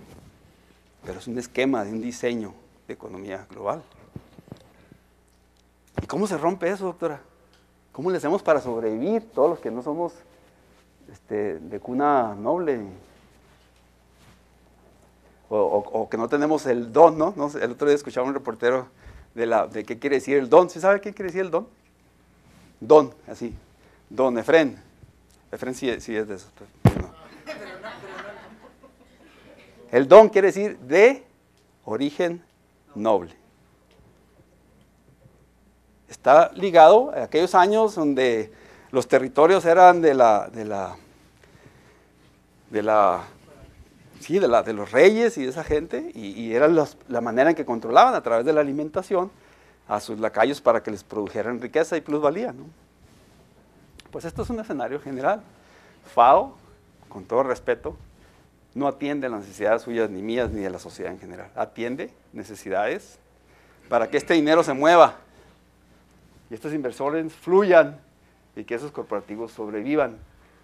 Pero es un esquema de un diseño de economía global. ¿Y cómo se rompe eso, doctora? ¿Cómo le hacemos para sobrevivir todos los que no somos de cuna noble? O que no tenemos el don, ¿no? El otro día escuchaba un reportero de qué quiere decir el don. ¿Sí sabe qué quiere decir el don? Don, así. Don Efrén. Efrén sí es de eso. Pero no. El don quiere decir de origen noble. Está ligado a aquellos años donde los territorios eran de los reyes y de esa gente, y era la manera en que controlaban a través de la alimentación a sus lacayos para que les produjeran riqueza y plusvalía, ¿no? Pues esto es un escenario general. FAO con todo respeto, no atiende las necesidades suyas, ni mías, ni de la sociedad en general. Atiende necesidades para que este dinero se mueva y estos inversores fluyan y que esos corporativos sobrevivan.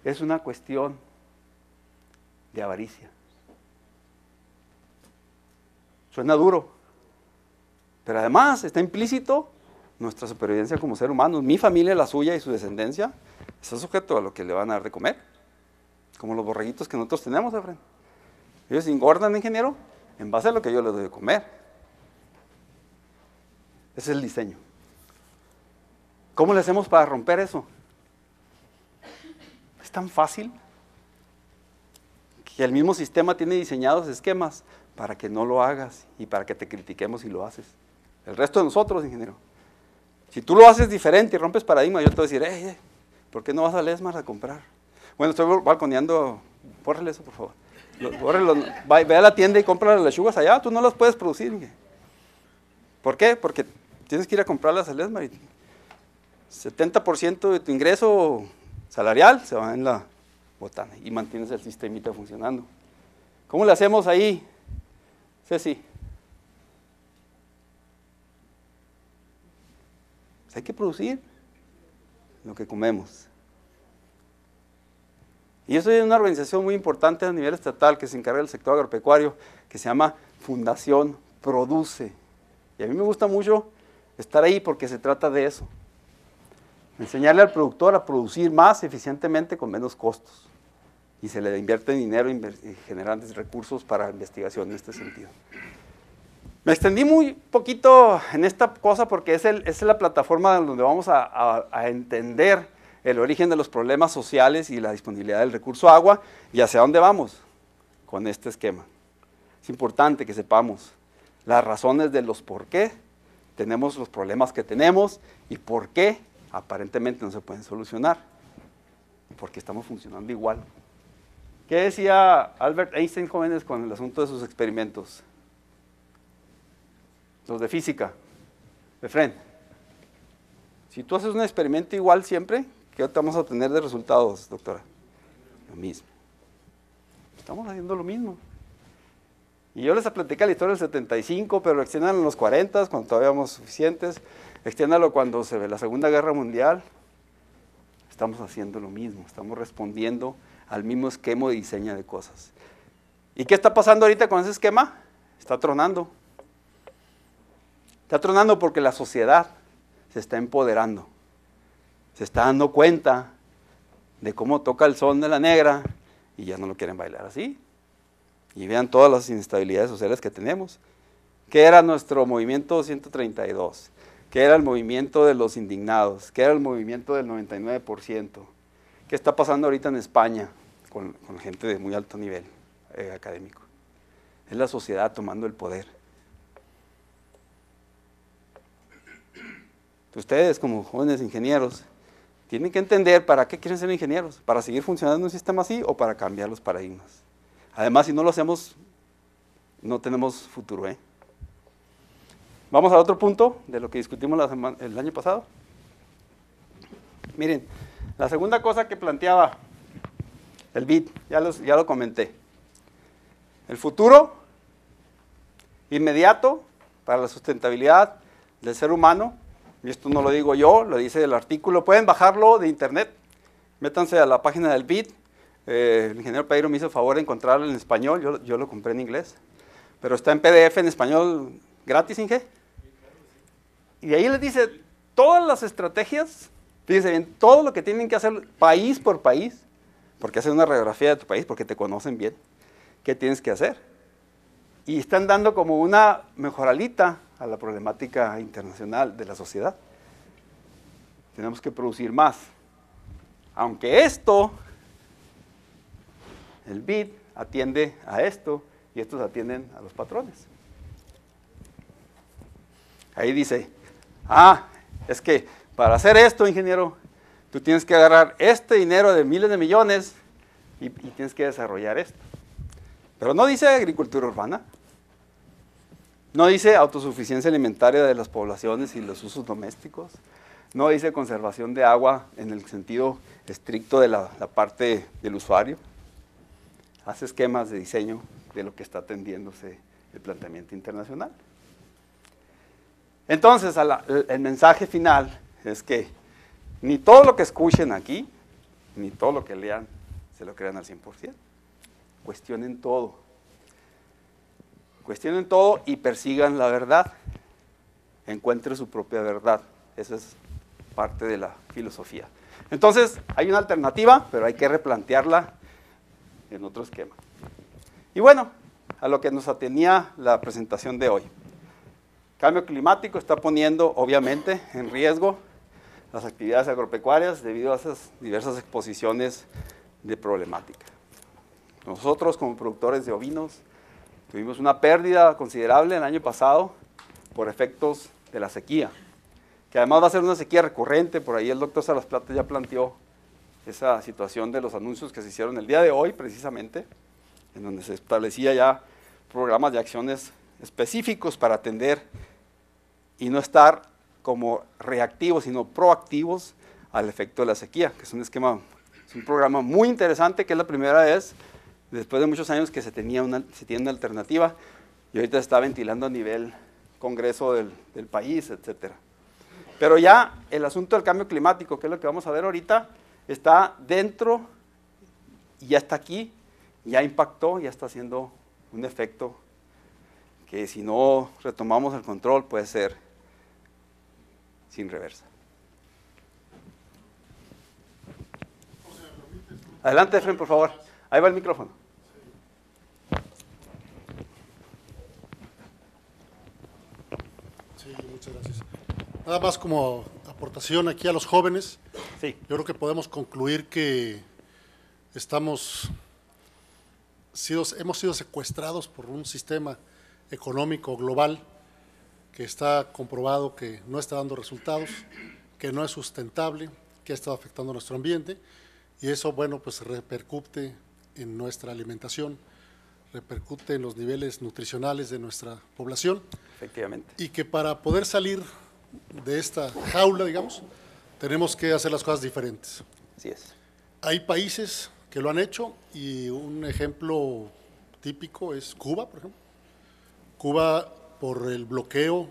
Es una cuestión de avaricia. Suena duro, pero además está implícito nuestra supervivencia como ser humanos. Mi familia, la suya y su descendencia está sujeto a lo que le van a dar de comer, como los borreguitos que nosotros tenemos, Efraín. Ellos engordan, ingeniero, en base a lo que yo les doy de comer. Ese es el diseño. ¿Cómo le hacemos para romper eso? Es tan fácil que el mismo sistema tiene diseñados esquemas para que no lo hagas y para que te critiquemos si lo haces. El resto de nosotros, ingeniero. Si tú lo haces diferente y rompes paradigma, yo te voy a decir, ¿por qué no vas a Lesmar a comprar? Bueno, estoy balconeando, bórrele eso, por favor. Ve a la tienda y compra las lechugas allá, tú no las puedes producir. Miguel. ¿Por qué? Porque tienes que ir a comprarlas a Lesmar y 70% de tu ingreso salarial se va en la botana y mantienes el sistemita funcionando. ¿Cómo le hacemos ahí, Ceci? Pues hay que producir lo que comemos. Y yo soy de una organización muy importante a nivel estatal que se encarga del sector agropecuario, que se llama Fundación Produce. Y a mí me gusta mucho estar ahí porque se trata de eso. Enseñarle al productor a producir más eficientemente con menos costos. Y se le invierte dinero y generan recursos para investigación en este sentido. Me extendí muy poquito en esta cosa porque es la plataforma donde vamos a entender el origen de los problemas sociales y la disponibilidad del recurso agua y hacia dónde vamos con este esquema. Es importante que sepamos las razones de los por qué tenemos los problemas que tenemos y por qué aparentemente no se pueden solucionar, porque estamos funcionando igual. ¿Qué decía Albert Einstein, jóvenes, con el asunto de sus experimentos? Los de física. Efraín, si tú haces un experimento igual siempre, ¿qué vamos a obtener de resultados, doctora? Lo mismo. Estamos haciendo lo mismo. Y yo les platicé la historia del 75, pero extiéndanlo en los 40, cuando todavía éramos suficientes. Extiéndalo cuando se ve la Segunda Guerra Mundial. Estamos haciendo lo mismo, estamos respondiendo al mismo esquema de diseño de cosas. ¿Y qué está pasando ahorita con ese esquema? Está tronando. Está tronando porque la sociedad se está empoderando. Se está dando cuenta de cómo toca el son de la negra y ya no lo quieren bailar así. Y vean todas las inestabilidades sociales que tenemos. ¿Qué era nuestro movimiento 132? ¿Qué era el movimiento de los indignados? ¿Qué era el movimiento del 99%? ¿Qué está pasando ahorita en España con gente de muy alto nivel académico? Es la sociedad tomando el poder. Ustedes como jóvenes ingenieros tienen que entender para qué quieren ser ingenieros, para seguir funcionando en un sistema así o para cambiar los paradigmas. Además, si no lo hacemos, no tenemos futuro. Vamos al otro punto de lo que discutimos el año pasado. Miren, la segunda cosa que planteaba el BID, ya lo comenté. El futuro inmediato para la sustentabilidad del ser humano, y esto no lo digo yo, lo dice el artículo, pueden bajarlo de internet, métanse a la página del BID, el ingeniero Pedro me hizo el favor de encontrarlo en español, yo lo compré en inglés, pero está en PDF en español gratis, Inge. Y ahí les dice todas las estrategias, fíjense bien, todo lo que tienen que hacer país por país, porque hacen una radiografía de tu país, porque te conocen bien, qué tienes que hacer. Y están dando como una mejoralita a la problemática internacional de la sociedad. Tenemos que producir más. Aunque esto, el BID atiende a esto y estos atienden a los patrones. Ahí dice, es que para hacer esto, ingeniero, tú tienes que agarrar este dinero de miles de millones y tienes que desarrollar esto. Pero no dice agricultura urbana, no dice autosuficiencia alimentaria de las poblaciones y los usos domésticos, no dice conservación de agua en el sentido estricto de la parte del usuario. hace esquemas de diseño de lo que está atendiéndose el planteamiento internacional. Entonces, el mensaje final es que ni todo lo que escuchen aquí, ni todo lo que lean, se lo crean al 100%. Cuestionen todo. Cuestionen todo y persigan la verdad. Encuentren su propia verdad. Esa es parte de la filosofía. Entonces, hay una alternativa, pero hay que replantearla en otro esquema. Y bueno, a lo que nos atenía la presentación de hoy. Cambio climático está poniendo, obviamente, en riesgo las actividades agropecuarias debido a esas diversas exposiciones de problemática. Nosotros, como productores de ovinos, tuvimos una pérdida considerable el año pasado por efectos de la sequía, que además va a ser una sequía recurrente. Por ahí el doctor Salas Plata ya planteó esa situación de los anuncios que se hicieron el día de hoy, precisamente, en donde se establecía ya programas de acciones específicos para atender y no estar como reactivos, sino proactivos al efecto de la sequía, que es un esquema, es un programa muy interesante, que es la primera vez, después de muchos años, que se tiene una alternativa, y ahorita se está ventilando a nivel Congreso del país, etcétera. Pero ya el asunto del cambio climático, que es lo que vamos a ver ahorita, está dentro, y ya está aquí, ya impactó, ya está haciendo un efecto que si no retomamos el control puede ser sin reversa. Adelante, Efren, por favor. Ahí va el micrófono. Sí, muchas gracias. Nada más como aportación aquí a los jóvenes. Sí. Yo creo que podemos concluir que hemos sido secuestrados por un sistema económico global que está comprobado que no está dando resultados, que no es sustentable, que ha estado afectando nuestro ambiente, y eso, bueno, pues repercute en nuestra alimentación, repercute en los niveles nutricionales de nuestra población. Efectivamente. Y que para poder salir de esta jaula, digamos, tenemos que hacer las cosas diferentes. Así es. Hay países que lo han hecho, y un ejemplo típico es Cuba, por ejemplo. Cuba, por el bloqueo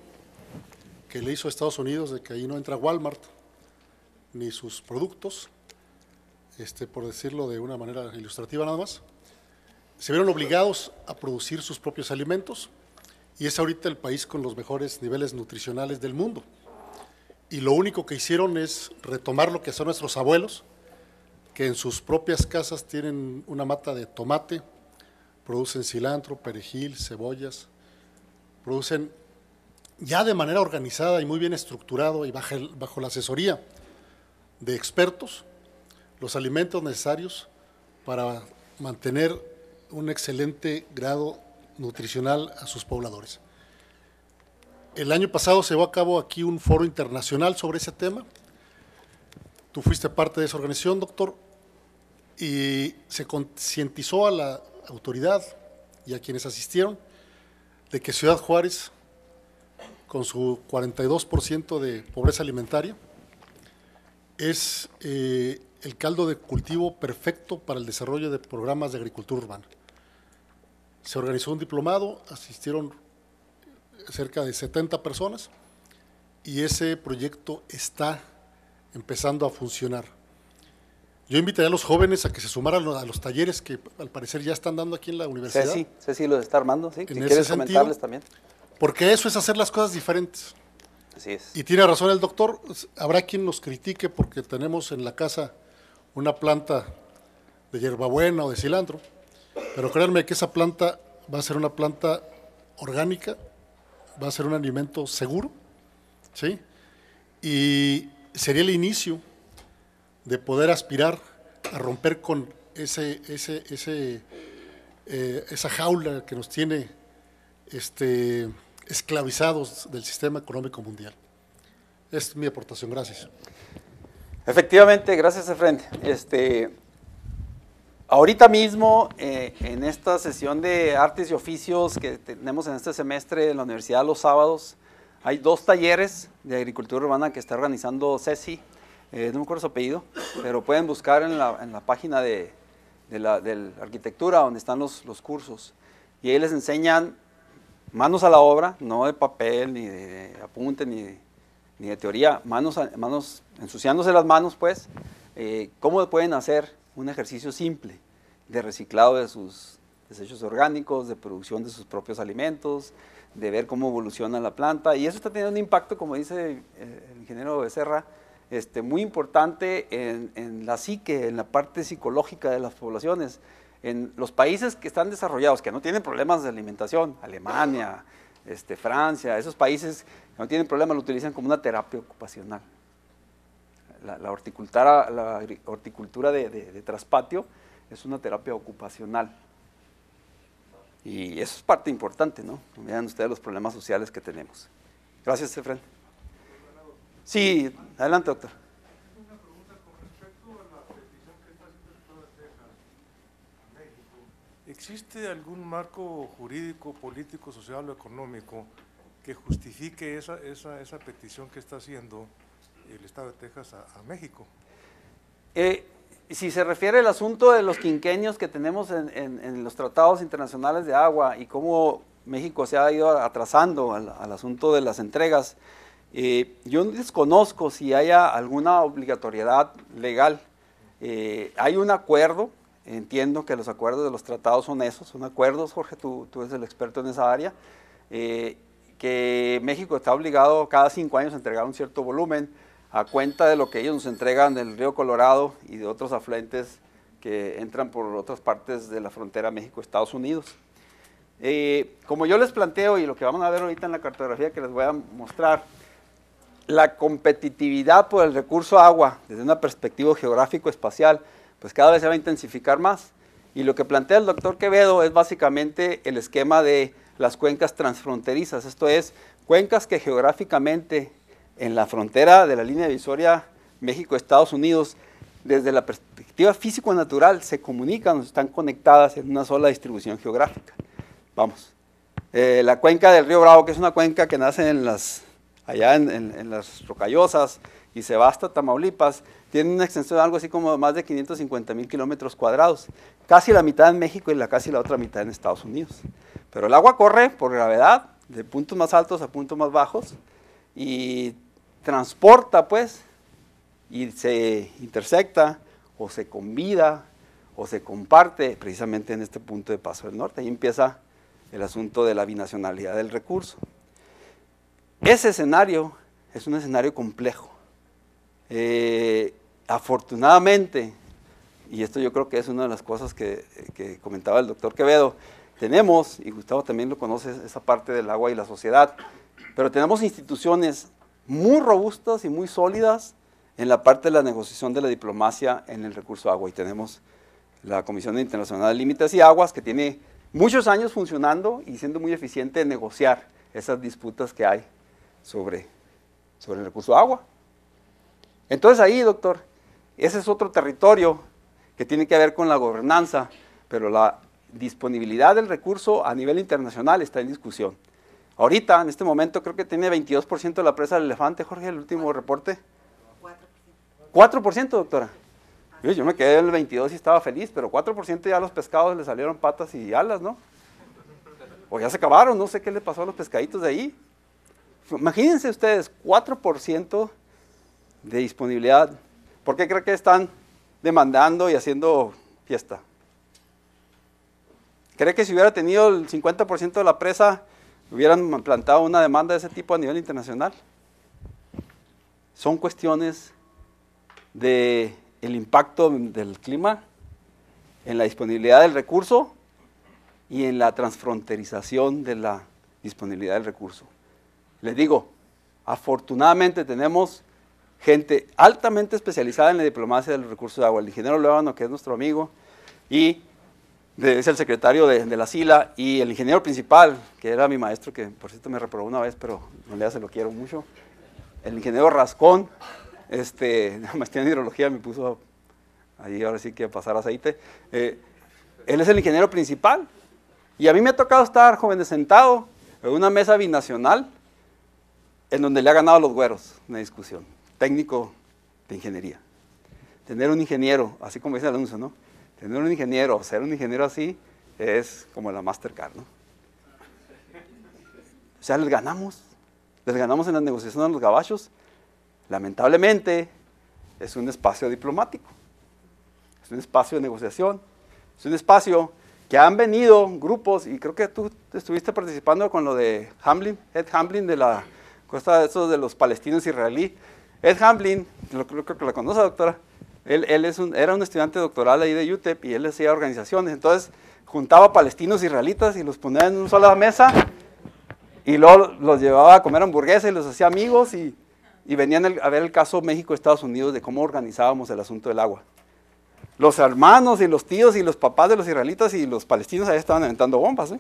que le hizo a Estados Unidos de que ahí no entra Walmart ni sus productos, por decirlo de una manera ilustrativa nada más, se vieron obligados a producir sus propios alimentos, y es ahorita el país con los mejores niveles nutricionales del mundo. Y lo único que hicieron es retomar lo que son nuestros abuelos, que en sus propias casas tienen una mata de tomate, producen cilantro, perejil, cebollas, producen ya de manera organizada y muy bien estructurado y bajo la asesoría de expertos los alimentos necesarios para mantener un excelente grado nutricional a sus pobladores. El año pasado se llevó a cabo aquí un foro internacional sobre ese tema. Tú fuiste parte de esa organización, doctor, y se concientizó a la autoridad y a quienes asistieron de que Ciudad Juárez, con su 42% de pobreza alimentaria, es el caldo de cultivo perfecto para el desarrollo de programas de agricultura urbana. Se organizó un diplomado, asistieron cerca de 70 personas, y ese proyecto está empezando a funcionar. Yo invitaría a los jóvenes a que se sumaran a los talleres que al parecer ya están dando aquí en la universidad. Ceci los está armando, sí. En Si ese quieres sentido, comentarles también. Porque eso es hacer las cosas diferentes. Así es. Y tiene razón el doctor, habrá quien nos critique porque tenemos en la casa una planta de hierbabuena o de cilantro, pero créanme que esa planta va a ser una planta orgánica, va a ser un alimento seguro, ¿sí? Y sería el inicio de poder aspirar a romper con esa jaula que nos tiene esclavizados del sistema económico mundial. Es mi aportación, gracias. Efectivamente, gracias, Efren. Ahorita mismo, en esta sesión de artes y oficios que tenemos en este semestre en la universidad los sábados, hay 2 talleres de agricultura urbana que está organizando Ceci, no me acuerdo su apellido, pero pueden buscar en la página de de la arquitectura, donde están los cursos. Y ahí les enseñan manos a la obra, no de papel, ni de apunte, ni de teoría, manos ensuciándose las manos, pues, cómo pueden hacer un ejercicio simple de reciclado de sus desechos orgánicos, de producción de sus propios alimentos, de ver cómo evoluciona la planta, y eso está teniendo un impacto, como dice el ingeniero Becerra, muy importante en la psique, en la parte psicológica de las poblaciones. En los países que están desarrollados, que no tienen problemas de alimentación, Alemania, Francia, esos países que no tienen problemas, lo utilizan como una terapia ocupacional. La horticultura de traspatio es una terapia ocupacional. Y eso es parte importante, ¿no? Vean ustedes los problemas sociales que tenemos. Gracias, Efraín. Sí, adelante, doctor. Una pregunta con respecto a la petición que está haciendo el Estado de Texas a México. ¿Existe algún marco jurídico, político, social o económico que justifique esa petición que está haciendo el Estado de Texas a México? Si se refiere al asunto de los quinquenios que tenemos en los tratados internacionales de agua y cómo México se ha ido atrasando al asunto de las entregas, yo desconozco si haya alguna obligatoriedad legal. Hay un acuerdo, entiendo que los acuerdos de los tratados son esos, son acuerdos, Jorge, tú eres el experto en esa área, que México está obligado cada 5 años a entregar un cierto volumen a cuenta de lo que ellos nos entregan del río Colorado y de otros afluentes que entran por otras partes de la frontera México-Estados Unidos. Como yo les planteo, y lo que vamos a ver ahorita en la cartografía que les voy a mostrar, la competitividad por el recurso agua desde una perspectiva geográfico-espacial, pues cada vez se va a intensificar más. Y lo que plantea el doctor Quevedo es básicamente el esquema de las cuencas transfronterizas, esto es, cuencas que geográficamente en la frontera de la línea divisoria México-Estados Unidos, desde la perspectiva físico-natural, se comunican, están conectadas en una sola distribución geográfica. Vamos, la cuenca del río Bravo, que es una cuenca que nace allá en las Rocallosas y se va hasta Tamaulipas, tiene una extensión de algo así como más de 550,000 kilómetros cuadrados, casi la mitad en México y casi la otra mitad en Estados Unidos. Pero el agua corre por gravedad, de puntos más altos a puntos más bajos, y transporta, pues, y se intersecta, o se convida, o se comparte, precisamente en este punto de Paso del Norte. Ahí empieza el asunto de la binacionalidad del recurso. Ese escenario es un escenario complejo. Afortunadamente, y esto yo creo que es una de las cosas que comentaba el doctor Quevedo, tenemos, y Gustavo también lo conoce, esa parte del agua y la sociedad, pero tenemos instituciones muy robustas y muy sólidas en la parte de la negociación de la diplomacia en el recurso agua, y tenemos la Comisión Internacional de Límites y Aguas, que tiene muchos años funcionando y siendo muy eficiente en negociar esas disputas que hay sobre el recurso agua. Entonces ahí, doctor, ese es otro territorio que tiene que ver con la gobernanza, pero la disponibilidad del recurso a nivel internacional está en discusión. Ahorita, en este momento, creo que tiene 22% de la presa del Elefante, Jorge, el último reporte. 4%, doctora. Yo me quedé en el 22 y estaba feliz, pero 4% ya a los pescados le salieron patas y alas, ¿no? O ya se acabaron, no sé qué le pasó a los pescaditos de ahí. Imagínense ustedes, 4% de disponibilidad. ¿Por qué creen que están demandando y haciendo fiesta? ¿Cree que si hubiera tenido el 50% de la presa, hubieran plantado una demanda de ese tipo a nivel internacional? Son cuestiones del impacto del clima en la disponibilidad del recurso y en la transfronterización de la disponibilidad del recurso. Les digo, afortunadamente tenemos gente altamente especializada en la diplomacia del recurso de agua. El ingeniero Luevano, que es nuestro amigo, y es el secretario de la SILA, y el ingeniero principal, que era mi maestro, que por cierto me reprobó una vez, pero en realidad se lo quiero mucho, el ingeniero Rascón, la maestría en hidrología me puso ahí ahora sí que pasar aceite. Él es el ingeniero principal, y a mí me ha tocado estar, jóvenes, sentado en una mesa binacional en donde le ha ganado a los güeros una discusión, técnico de ingeniería. Tener un ingeniero, así como dice el anuncio, ¿no? tener un ingeniero, ser un ingeniero así, es como la Mastercard, ¿no? O sea, les ganamos en las negociaciones a los gabachos. Lamentablemente, es un espacio diplomático, es un espacio de negociación, es un espacio que han venido grupos, y creo que tú estuviste participando con lo de Hamblin, Ed Hamblin, de la cosa de los palestinos israelí. Ed Hamblin, creo que la conoce, doctora, él era un estudiante doctoral ahí de UTEP y él hacía organizaciones, entonces juntaba palestinos israelitas y los ponía en una sola mesa y luego los llevaba a comer hamburguesas y los hacía amigos y venían a ver el caso México-Estados Unidos de cómo organizábamos el asunto del agua. Los hermanos y los tíos y los papás de los israelitas y los palestinos ahí estaban aventando bombas, ¿eh?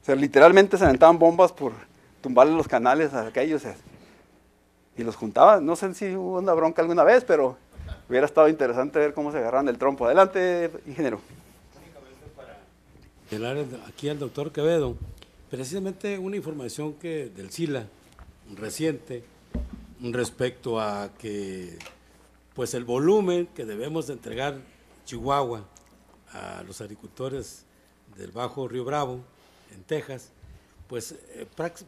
O sea, literalmente se aventaban bombas por tumbarle los canales a aquellos. Y los juntaban. No sé si hubo una bronca alguna vez, pero hubiera estado interesante ver cómo se agarraban del trompo. Adelante, ingeniero. Aquí al doctor Quevedo, precisamente una información que del SILA, reciente, respecto a que pues el volumen que debemos de entregar Chihuahua a los agricultores del Bajo Río Bravo, en Texas, pues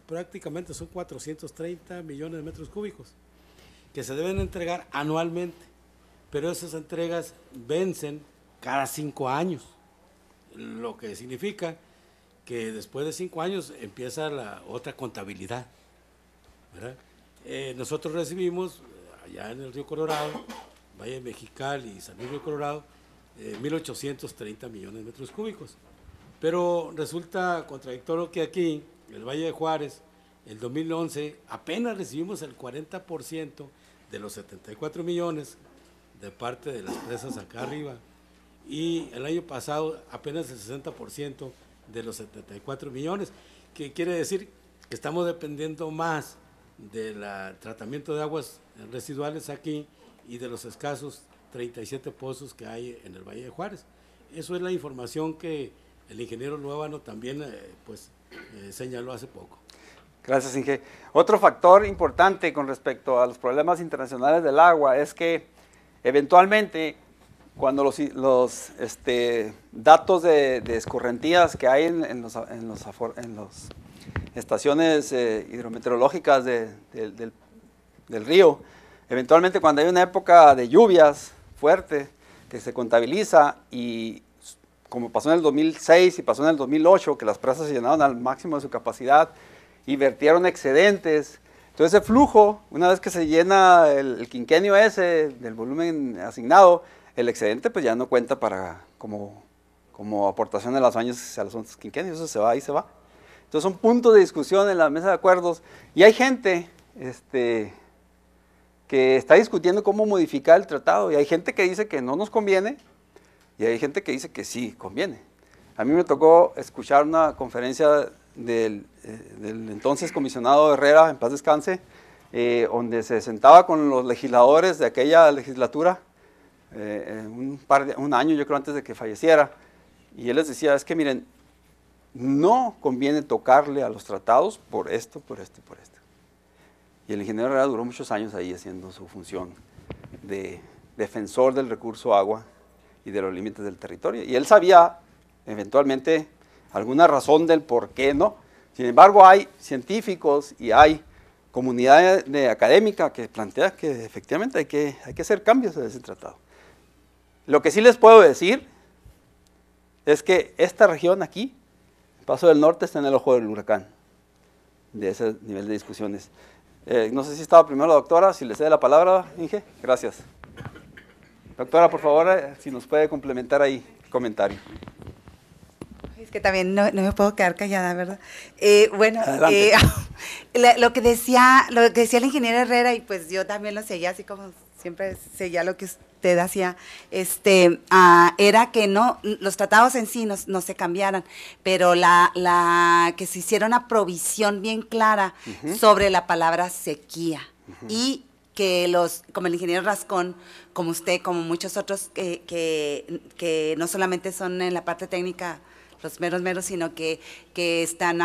prácticamente son 430 millones de metros cúbicos que se deben entregar anualmente, pero esas entregas vencen cada 5 años, lo que significa que después de 5 años empieza la otra contabilidad, ¿verdad? Nosotros recibimos allá en el Río Colorado, Valle de Mexicali y San Luis Río Colorado, 1.830 millones de metros cúbicos. Pero resulta contradictorio que aquí, en el Valle de Juárez, el 2011, apenas recibimos el 40% de los 74 millones de parte de las presas acá arriba, y el año pasado apenas el 60% de los 74 millones, que quiere decir que estamos dependiendo más del tratamiento de aguas residuales aquí y de los escasos 37 pozos que hay en el Valle de Juárez. Eso es la información que el ingeniero Luébano también señaló hace poco. Gracias, Inge. Otro factor importante con respecto a los problemas internacionales del agua es que eventualmente cuando los datos de escorrentías que hay en las estaciones hidrometeorológicas del río, eventualmente cuando hay una época de lluvias fuerte que se contabiliza, y como pasó en el 2006 y pasó en el 2008, que las presas se llenaron al máximo de su capacidad y vertieron excedentes, entonces ese flujo, una vez que se llena el quinquenio ese del volumen asignado, el excedente pues ya no cuenta para como aportación de los años a los otros quinquenios, eso se va y se va. Entonces son puntos de discusión en la mesa de acuerdos, y hay gente que está discutiendo cómo modificar el tratado, y hay gente que dice que no nos conviene, y hay gente que dice que sí conviene. A mí me tocó escuchar una conferencia del entonces comisionado Herrera, en paz descanse, donde se sentaba con los legisladores de aquella legislatura, un año yo creo antes de que falleciera, y él les decía, es que miren, no conviene tocarle a los tratados por esto, por esto y por esto. Y el ingeniero Herrera duró muchos años ahí haciendo su función de defensor del recurso agua y de los límites del territorio. Y él sabía, eventualmente, alguna razón del por qué no. Sin embargo, hay científicos y hay comunidad académica que plantea que efectivamente hay que hacer cambios en ese tratado. Lo que sí les puedo decir es que esta región aquí, el Paso del Norte, está en el ojo del huracán de ese nivel de discusiones. No sé si estaba primero la doctora, si le cede la palabra, Inge. Gracias. Doctora, por favor, si nos puede complementar ahí el comentario. Es que también no me puedo quedar callada, ¿verdad? Bueno, lo que decía el ingeniero Herrera, y pues yo también lo seguía, así como siempre seguía lo que usted hacía, era que no, los tratados en sí no se cambiaran, pero que se hiciera una provisión bien clara sobre la palabra sequía, y que como el ingeniero Rascón, como usted, como muchos otros que no solamente son en la parte técnica los meros, sino que están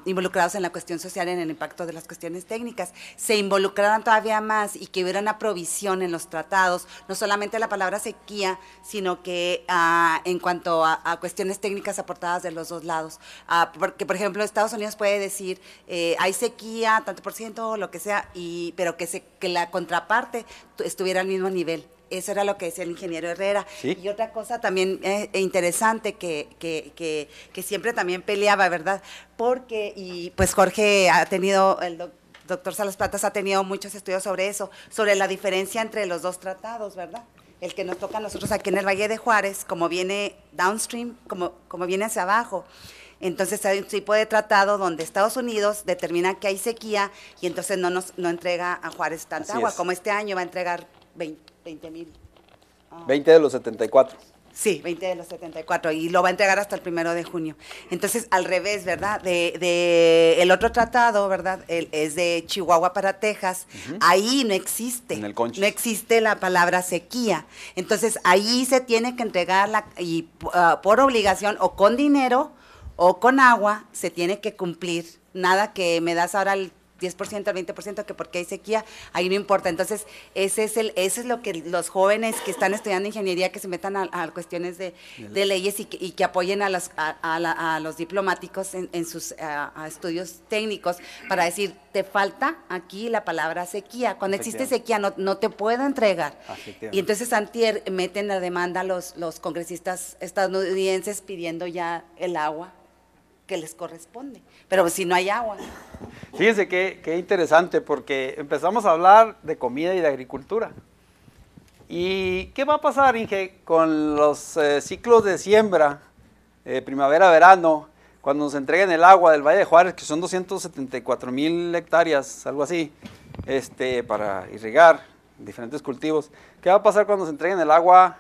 involucrados en la cuestión social, en el impacto de las cuestiones técnicas, se involucraran todavía más y que hubiera una provisión en los tratados, no solamente la palabra sequía, sino que en cuanto a cuestiones técnicas aportadas de los dos lados. Porque, por ejemplo, Estados Unidos puede decir, hay sequía, tanto por ciento, lo que sea, pero que la contraparte estuviera al mismo nivel. Eso era lo que decía el ingeniero Herrera. ¿Sí? Y otra cosa también interesante que siempre también peleaba, ¿verdad? Porque, y pues Jorge ha tenido, el doctor Salas Platas ha tenido muchos estudios sobre eso, sobre la diferencia entre los dos tratados, ¿verdad? El que nos toca a nosotros aquí en el Valle de Juárez, como viene downstream, como viene hacia abajo. Entonces hay un tipo de tratado donde Estados Unidos determina que hay sequía y entonces no entrega a Juárez tanta agua, como este año va a entregar 20,000. 20 de los 74. Sí, 20 de los 74, y lo va a entregar hasta el 1 de junio. Entonces, al revés, ¿verdad? El otro tratado, ¿verdad? Es de Chihuahua para Texas. Ahí no existe. En el Conchis. No existe la palabra sequía. Entonces, ahí se tiene que entregar, por obligación, o con dinero, o con agua, se tiene que cumplir. Nada que me das ahora el 10%, el 20%, que porque hay sequía, ahí no importa. Entonces, ese es lo que los jóvenes que están estudiando ingeniería, que se metan a cuestiones de leyes y que apoyen a los diplomáticos en sus estudios técnicos, para decir, te falta aquí la palabra sequía. Cuando existe sequía, no te puedo entregar. Y entonces antier meten la demanda los congresistas estadounidenses pidiendo ya el agua que les corresponde, pero si no hay agua. Fíjense qué interesante, porque empezamos a hablar de comida y de agricultura. ¿Y qué va a pasar, Inge, con los ciclos de siembra, primavera-verano, cuando nos entreguen el agua del Valle de Juárez, que son 274,000 hectáreas, algo así, para irrigar diferentes cultivos? ¿Qué va a pasar cuando nos entreguen el agua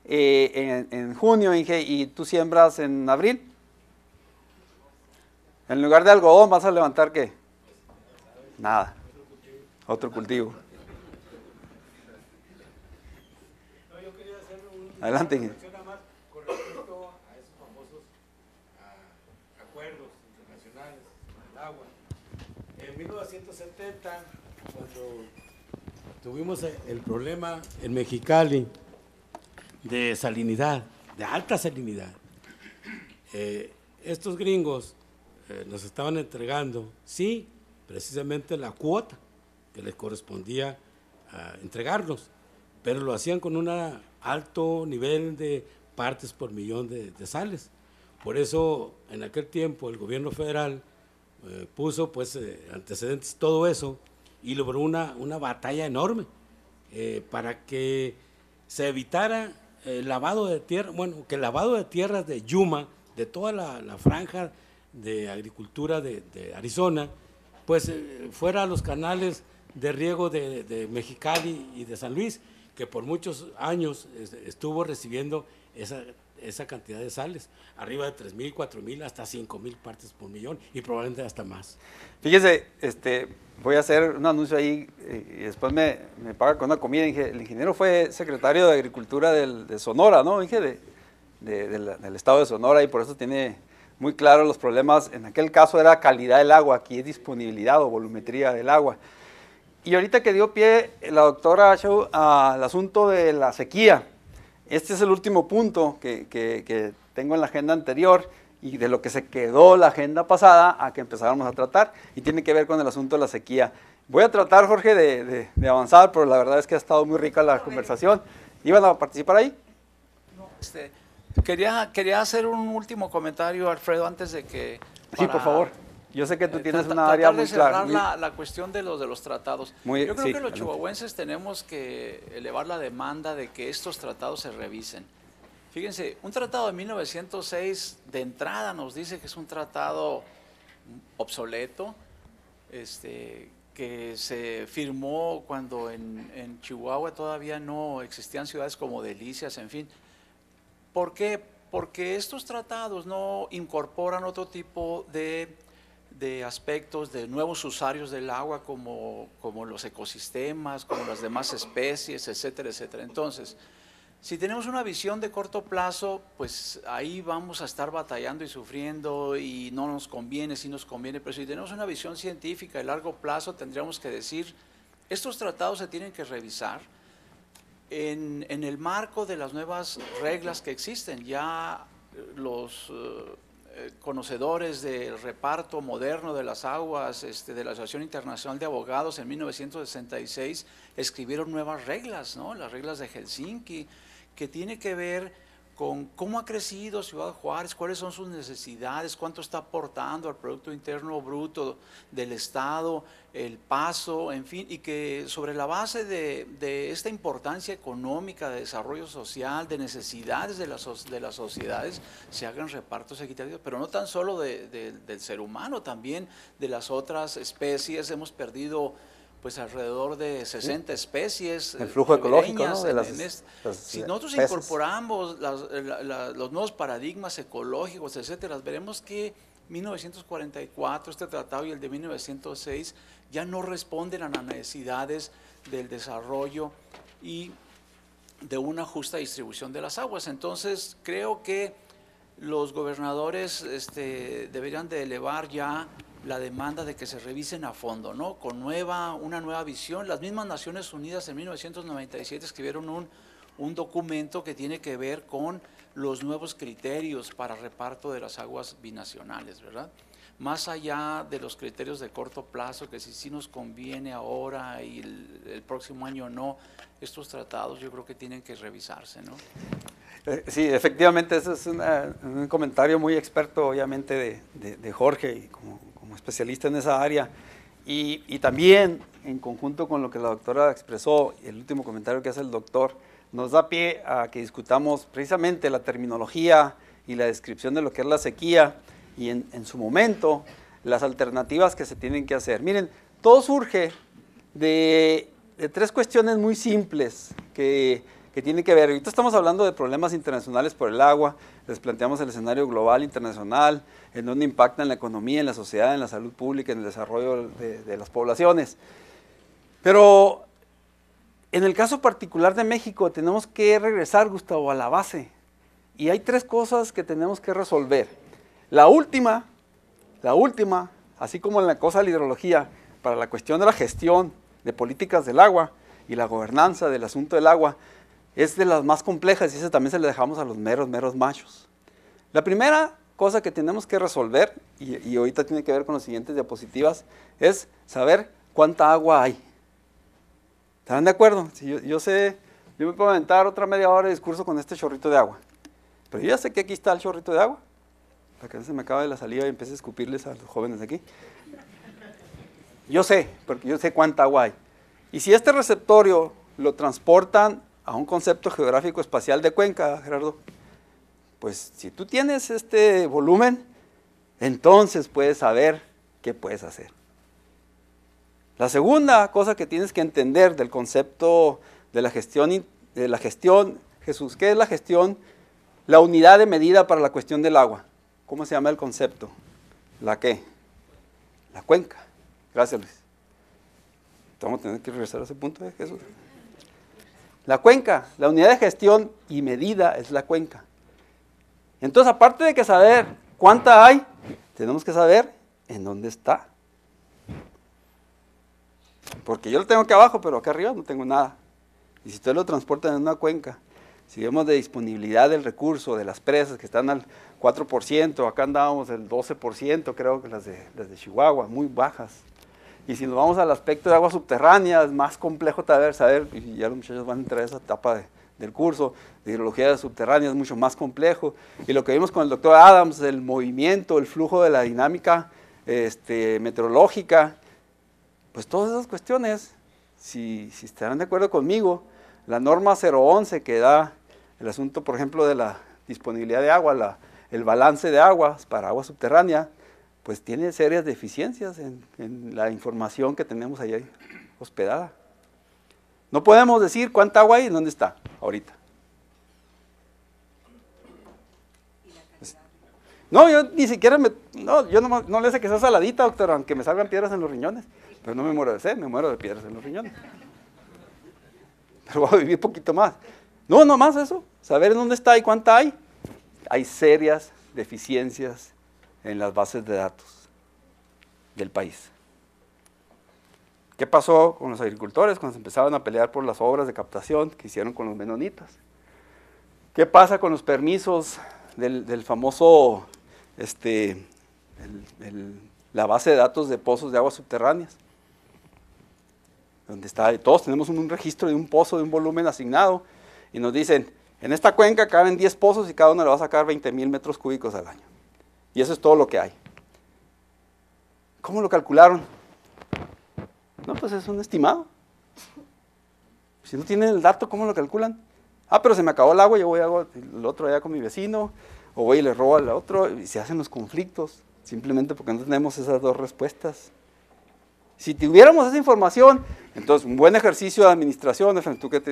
en junio, Inge, y tú siembras en abril? En lugar de algodón, ¿vas a levantar qué? Nada. Otro cultivo. Adelante. Con respecto a esos famosos acuerdos internacionales del agua. En 1970, cuando tuvimos el problema en Mexicali de salinidad, de alta salinidad, estos gringos nos estaban entregando, sí, precisamente la cuota que les correspondía entregarnos, pero lo hacían con un alto nivel de partes por millón de sales. Por eso, en aquel tiempo, el gobierno federal puso pues antecedentes todo eso y logró una batalla enorme para que se evitara el lavado de tierra, bueno, que el lavado de tierras de Yuma, de toda la franja de agricultura de Arizona, pues fuera a los canales de riego de Mexicali y de San Luis, que por muchos años estuvo recibiendo esa cantidad de sales, arriba de 3,000, 4,000, hasta 5,000 partes por millón, y probablemente hasta más. Fíjese, voy a hacer un anuncio ahí y después me paga con una comida. El ingeniero fue secretario de Agricultura de Sonora, ¿no, Inge? Del estado de Sonora, y por eso tiene muy claro los problemas. En aquel caso era calidad del agua, aquí es disponibilidad o volumetría del agua. Y ahorita que dio pie la doctora Show al asunto de la sequía, este es el último punto que tengo en la agenda anterior y de lo que se quedó la agenda pasada a que empezáramos a tratar, y tiene que ver con el asunto de la sequía. Voy a tratar, Jorge, de avanzar, pero la verdad es que ha estado muy rica la conversación. ¿Iban a participar ahí? No, quería hacer un último comentario, Alfredo, antes de que... Sí, por favor. Yo sé que tú tienes una área muy clara. Cerrar la cuestión de los tratados. Yo creo que los chihuahuenses tenemos que elevar la demanda de que estos tratados se revisen. Fíjense, un tratado de 1906 de entrada nos dice que es un tratado obsoleto, que se firmó cuando en Chihuahua todavía no existían ciudades como Delicias, en fin. ¿Por qué? Porque estos tratados no incorporan otro tipo de aspectos, de nuevos usuarios del agua, como los ecosistemas, como las demás especies, etcétera, etcétera. Entonces, Si tenemos una visión de corto plazo, pues ahí vamos a estar batallando y sufriendo y no nos conviene, sí nos conviene, pero si tenemos una visión científica de largo plazo, tendríamos que decir, estos tratados se tienen que revisar en el marco de las nuevas reglas que existen. Ya los conocedores del reparto moderno de las aguas de la Asociación Internacional de Abogados en 1966 escribieron nuevas reglas, ¿no? Las reglas de Helsinki, que tiene que ver con cómo ha crecido Ciudad Juárez, cuáles son sus necesidades, cuánto está aportando al Producto Interno Bruto del Estado, el paso, en fin, y que sobre la base de esta importancia económica, de desarrollo social, de necesidades de las sociedades, se hagan repartos equitativos, pero no tan solo del ser humano, también de las otras especies. Hemos perdido pues alrededor de 60 especies. El flujo ecológico, ¿no? Si nosotros incorporamos los nuevos paradigmas ecológicos, etcétera, veremos que 1944, este tratado, y el de 1906, ya no responden a las necesidades del desarrollo y de una justa distribución de las aguas. Entonces, creo que los gobernadores deberían de elevar ya la demanda de que se revisen a fondo, ¿no? Con una nueva visión. Las mismas Naciones Unidas en 1997 escribieron un documento que tiene que ver con los nuevos criterios para reparto de las aguas binacionales, ¿verdad? Más allá de los criterios de corto plazo, que si sí nos conviene ahora y el próximo año no, estos tratados yo creo que tienen que revisarse, ¿no? Sí, efectivamente, ese es un comentario muy experto, obviamente, de Jorge, y como especialista en esa área, y también en conjunto con lo que la doctora expresó, y el último comentario que hace el doctor, nos da pie a que discutamos precisamente la terminología y la descripción de lo que es la sequía, y en su momento, las alternativas que se tienen que hacer. Miren, todo surge de tres cuestiones muy simples que tienen que ver. Ahorita estamos hablando de problemas internacionales por el agua, les planteamos el escenario global, internacional, en donde impacta en la economía, en la sociedad, en la salud pública, en el desarrollo de las poblaciones. Pero en el caso particular de México tenemos que regresar, Gustavo, a la base. Y hay tres cosas que tenemos que resolver. La última, así como en la cosa de la hidrología, para la cuestión de la gestión de políticas del agua y la gobernanza del asunto del agua, es de las más complejas, y eso también se le dejamos a los meros machos. La primera cosa que tenemos que resolver, y ahorita tiene que ver con las siguientes diapositivas, es saber cuánta agua hay. ¿Están de acuerdo? Si yo sé, yo me puedo aventar otra media hora de discurso con este chorrito de agua, pero yo ya sé que aquí está el chorrito de agua, para que no se me acabe la saliva y empiece a escupirles a los jóvenes de aquí. Yo sé, porque yo sé cuánta agua hay. Y si este receptorio lo transportan a un concepto geográfico espacial de cuenca, Gerardo, pues si tú tienes este volumen, entonces puedes saber qué puedes hacer. La segunda cosa que tienes que entender del concepto de la gestión, Jesús, ¿qué es la gestión? La unidad de medida para la cuestión del agua. ¿Cómo se llama el concepto? ¿La qué? La cuenca. Gracias, Luis. Vamos a tener que regresar a ese punto, Jesús. La cuenca, la unidad de gestión y medida es la cuenca. Entonces, aparte de que saber cuánta hay, tenemos que saber en dónde está. Porque yo lo tengo aquí abajo, pero acá arriba no tengo nada. Y si usted lo transporta en una cuenca, si vemos de disponibilidad del recurso, de las presas que están al 4%, acá andábamos el 12%, creo que las de Chihuahua, muy bajas. Y si nos vamos al aspecto de aguas subterráneas, más complejo saber, y ya los muchachos van a entrar a esa etapa del curso, de hidrología subterránea es mucho más complejo. Y lo que vimos con el doctor Adams, el movimiento, el flujo de la dinámica meteorológica, pues todas esas cuestiones, si estarán de acuerdo conmigo, la norma 011 que da el asunto, por ejemplo, de la disponibilidad de agua, el balance de aguas para agua subterránea, pues tiene serias deficiencias en la información que tenemos allá hospedada. No podemos decir cuánta agua hay y dónde está ahorita. No, yo ni siquiera yo no le sé que sea saladita, doctor, aunque me salgan piedras en los riñones. Pero no me muero de sed, me muero de piedras en los riñones. Pero voy a vivir poquito más. No, nomás eso, saber en dónde está y cuánta hay. Hay serias deficiencias en las bases de datos del país. ¿Qué pasó con los agricultores cuando se empezaban a pelear por las obras de captación que hicieron con los menonitas? ¿Qué pasa con los permisos del famoso, la base de datos de pozos de aguas subterráneas? Donde está, todos tenemos un registro de un pozo, de un volumen asignado, y nos dicen, en esta cuenca caben 10 pozos y cada uno le va a sacar 20,000 metros cúbicos al año. Y eso es todo lo que hay. ¿Cómo lo calcularon? No, pues es un estimado. Si no tienen el dato, ¿cómo lo calculan? Ah, pero se me acabó el agua, yo voy a hago el otro allá con mi vecino, o voy y le robo al otro, y se hacen los conflictos, simplemente porque no tenemos esas dos respuestas. Si tuviéramos esa información, entonces un buen ejercicio de administración, tú que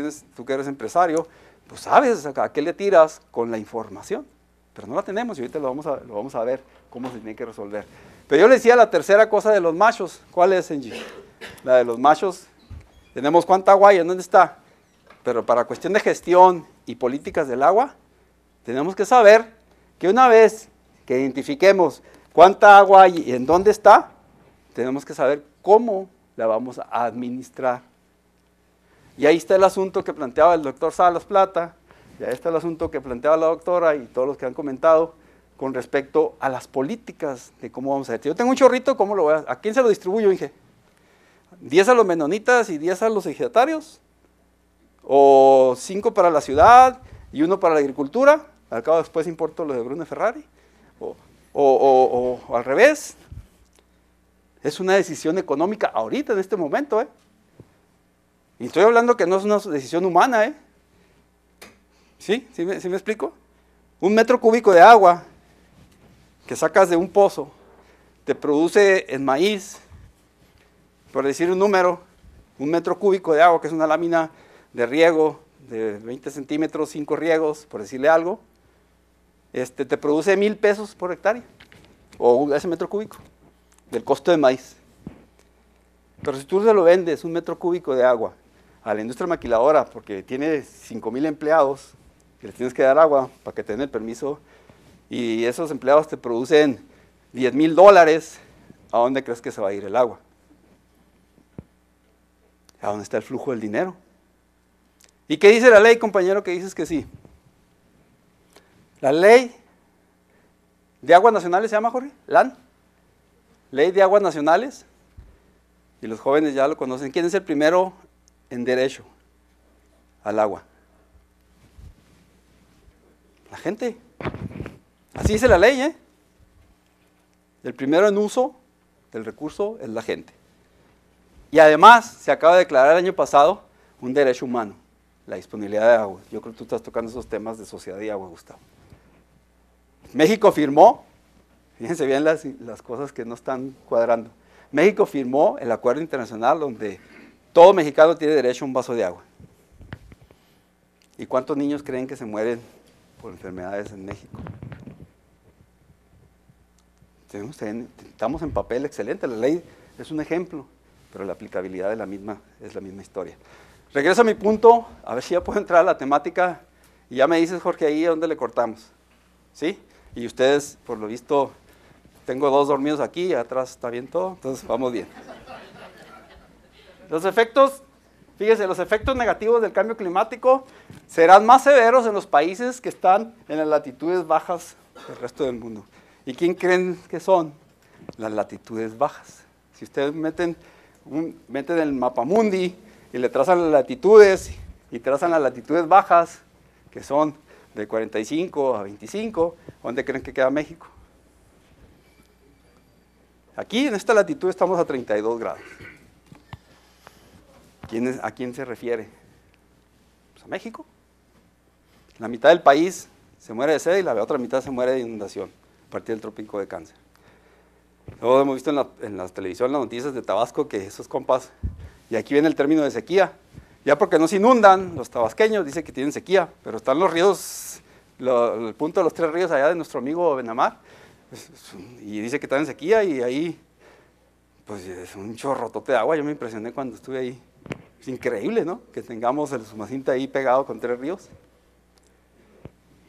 eres empresario, pues sabes a qué le tiras con la información, pero no la tenemos y ahorita lo vamos a ver cómo se tiene que resolver. Pero yo le decía la tercera cosa de los machos. ¿Cuál es, Engie? La de los machos. Tenemos cuánta agua hay, ¿en dónde está? Pero para cuestión de gestión y políticas del agua, tenemos que saber que una vez que identifiquemos cuánta agua hay y en dónde está, tenemos que saber cómo la vamos a administrar. Y ahí está el asunto que planteaba el doctor Salas Plata, y ahí está el asunto que planteaba la doctora y todos los que han comentado con respecto a las políticas de cómo vamos a hacer. Yo tengo un chorrito, ¿cómo lo voy a quién se lo distribuyo, Inge? ¿10 a los menonitas y 10 a los ejidatarios? ¿O 5 para la ciudad y 1 para la agricultura? Al cabo después importo lo de Bruno Ferrari. O al revés. Es una decisión económica ahorita, en este momento, Y estoy hablando que no es una decisión humana, ¿Sí? ¿Sí me explico? Un metro cúbico de agua que sacas de un pozo te produce en maíz, por decir un número, un metro cúbico de agua, que es una lámina de riego de 20 centímetros, 5 riegos, por decirle algo, te produce 1,000 pesos por hectárea, o ese metro cúbico, del costo de maíz. Pero si tú se lo vendes, un metro cúbico de agua, a la industria maquiladora, porque tiene 5,000 empleados, que les tienes que dar agua para que te den el permiso, y esos empleados te producen $10,000, ¿a dónde crees que se va a ir el agua? ¿A dónde está el flujo del dinero? ¿Y qué dice la ley, compañero, que dices que sí? La ley de aguas nacionales se llama, Jorge, LAN, Ley de Aguas Nacionales, y los jóvenes ya lo conocen. ¿Quién es el primero en derecho al agua? La gente. Así dice la ley, El primero en uso del recurso es la gente. Y además se acaba de declarar el año pasado un derecho humano, la disponibilidad de agua. Yo creo que tú estás tocando esos temas de sociedad y agua, Gustavo. México firmó, fíjense bien las cosas que no están cuadrando. México firmó el acuerdo internacional donde todo mexicano tiene derecho a un vaso de agua. ¿Y cuántos niños creen que se mueren por enfermedades en México? Estamos en papel excelente, la ley es un ejemplo, pero la aplicabilidad es la misma historia. Regreso a mi punto, a ver si ya puedo entrar a la temática, y ya me dices, Jorge, ahí dónde le cortamos, ¿sí? Y ustedes, por lo visto, tengo 2 dormidos aquí, y atrás está bien todo, entonces vamos bien. Los efectos, fíjense, los efectos negativos del cambio climático serán más severos en los países que están en las latitudes bajas del resto del mundo. ¿Y quién creen que son? Las latitudes bajas. Si ustedes meten el mapamundi y le trazan las latitudes y trazan las latitudes bajas, que son de 45 a 25, ¿dónde creen que queda México? Aquí en esta latitud estamos a 32 grados. ¿A quién se refiere? Pues a México. La mitad del país se muere de sed y la otra mitad se muere de inundación a partir del trópico de Cáncer. Luego hemos visto en la televisión las noticias de Tabasco que esos compas, y aquí viene el término de sequía, ya porque no se inundan los tabasqueños, dice que tienen sequía, pero están los ríos, el punto de los 3 ríos allá de nuestro amigo Benamar, y dice que están en sequía, y ahí pues es un chorrotote de agua. Yo me impresioné cuando estuve ahí. Es increíble, ¿no? Que tengamos el Sumacinta ahí pegado con 3 ríos.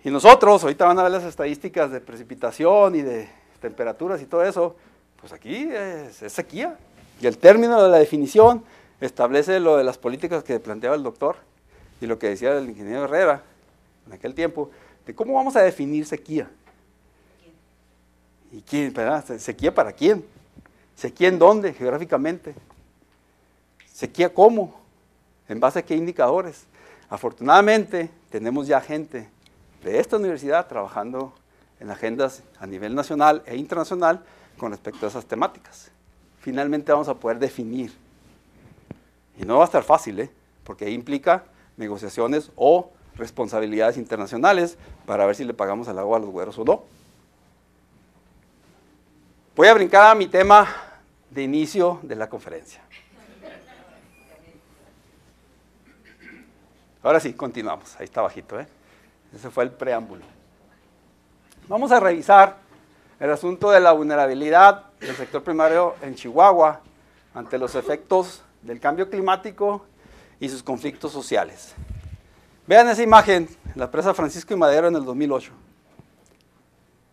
Y nosotros, ahorita van a ver las estadísticas de precipitación y de temperaturas y todo eso, pues aquí es sequía. Y el término de la definición establece lo de las políticas que planteaba el doctor y lo que decía el ingeniero Herrera en aquel tiempo, de cómo vamos a definir sequía. ¿Y quién? ¿Verdad? ¿Sequía para quién? ¿Sequía en dónde geográficamente? ¿Sequía cómo? ¿En base a qué indicadores? Afortunadamente tenemos ya gente de esta universidad trabajando en agendas a nivel nacional e internacional con respecto a esas temáticas. Finalmente vamos a poder definir. Y no va a estar fácil, porque ahí implica negociaciones o responsabilidades internacionales para ver si le pagamos el agua a los güeros o no. Voy a brincar a mi tema de inicio de la conferencia. Ahora sí, continuamos. Ahí está bajito, Ese fue el preámbulo. Vamos a revisar el asunto de la vulnerabilidad del sector primario en Chihuahua ante los efectos del cambio climático y sus conflictos sociales. Vean esa imagen, la presa Francisco y Madero en el 2008.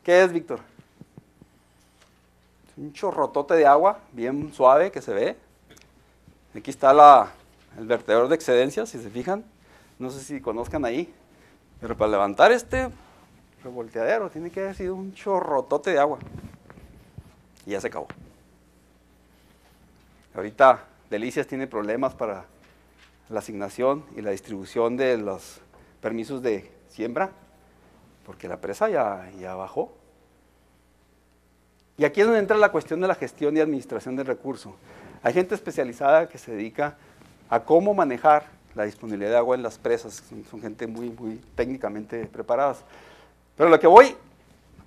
¿Qué es, Víctor? Un chorrotote de agua, bien suave que se ve. Aquí está el vertedor de excedencias, si se fijan. No sé si conozcan ahí. Pero para levantar este revolteadero tiene que haber sido un chorrotote de agua. Y ya se acabó. Ahorita Delicias tiene problemas para la asignación y la distribución de los permisos de siembra, porque la presa ya bajó. Y aquí es donde entra la cuestión de la gestión y administración del recurso. Hay gente especializada que se dedica a cómo manejar la disponibilidad de agua en las presas. Son gente muy técnicamente preparadas. Pero lo que voy,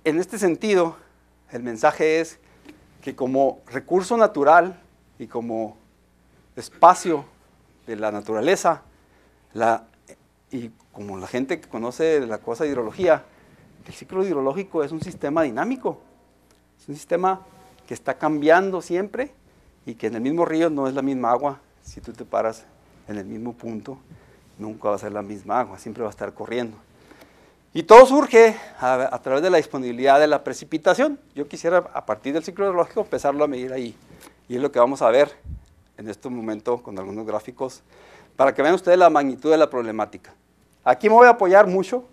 en este sentido, el mensaje es que como recurso natural y como espacio de la naturaleza, y como la gente que conoce la cosa de hidrología, el ciclo hidrológico es un sistema dinámico. Es un sistema que está cambiando siempre y que en el mismo río no es la misma agua. Si tú te paras en el mismo punto, nunca va a ser la misma agua, siempre va a estar corriendo. Y todo surge a través de la disponibilidad de la precipitación. Yo quisiera, a partir del ciclo hidrológico, empezarlo a medir ahí. Y es lo que vamos a ver en este momento con algunos gráficos, para que vean ustedes la magnitud de la problemática. Aquí me voy a apoyar mucho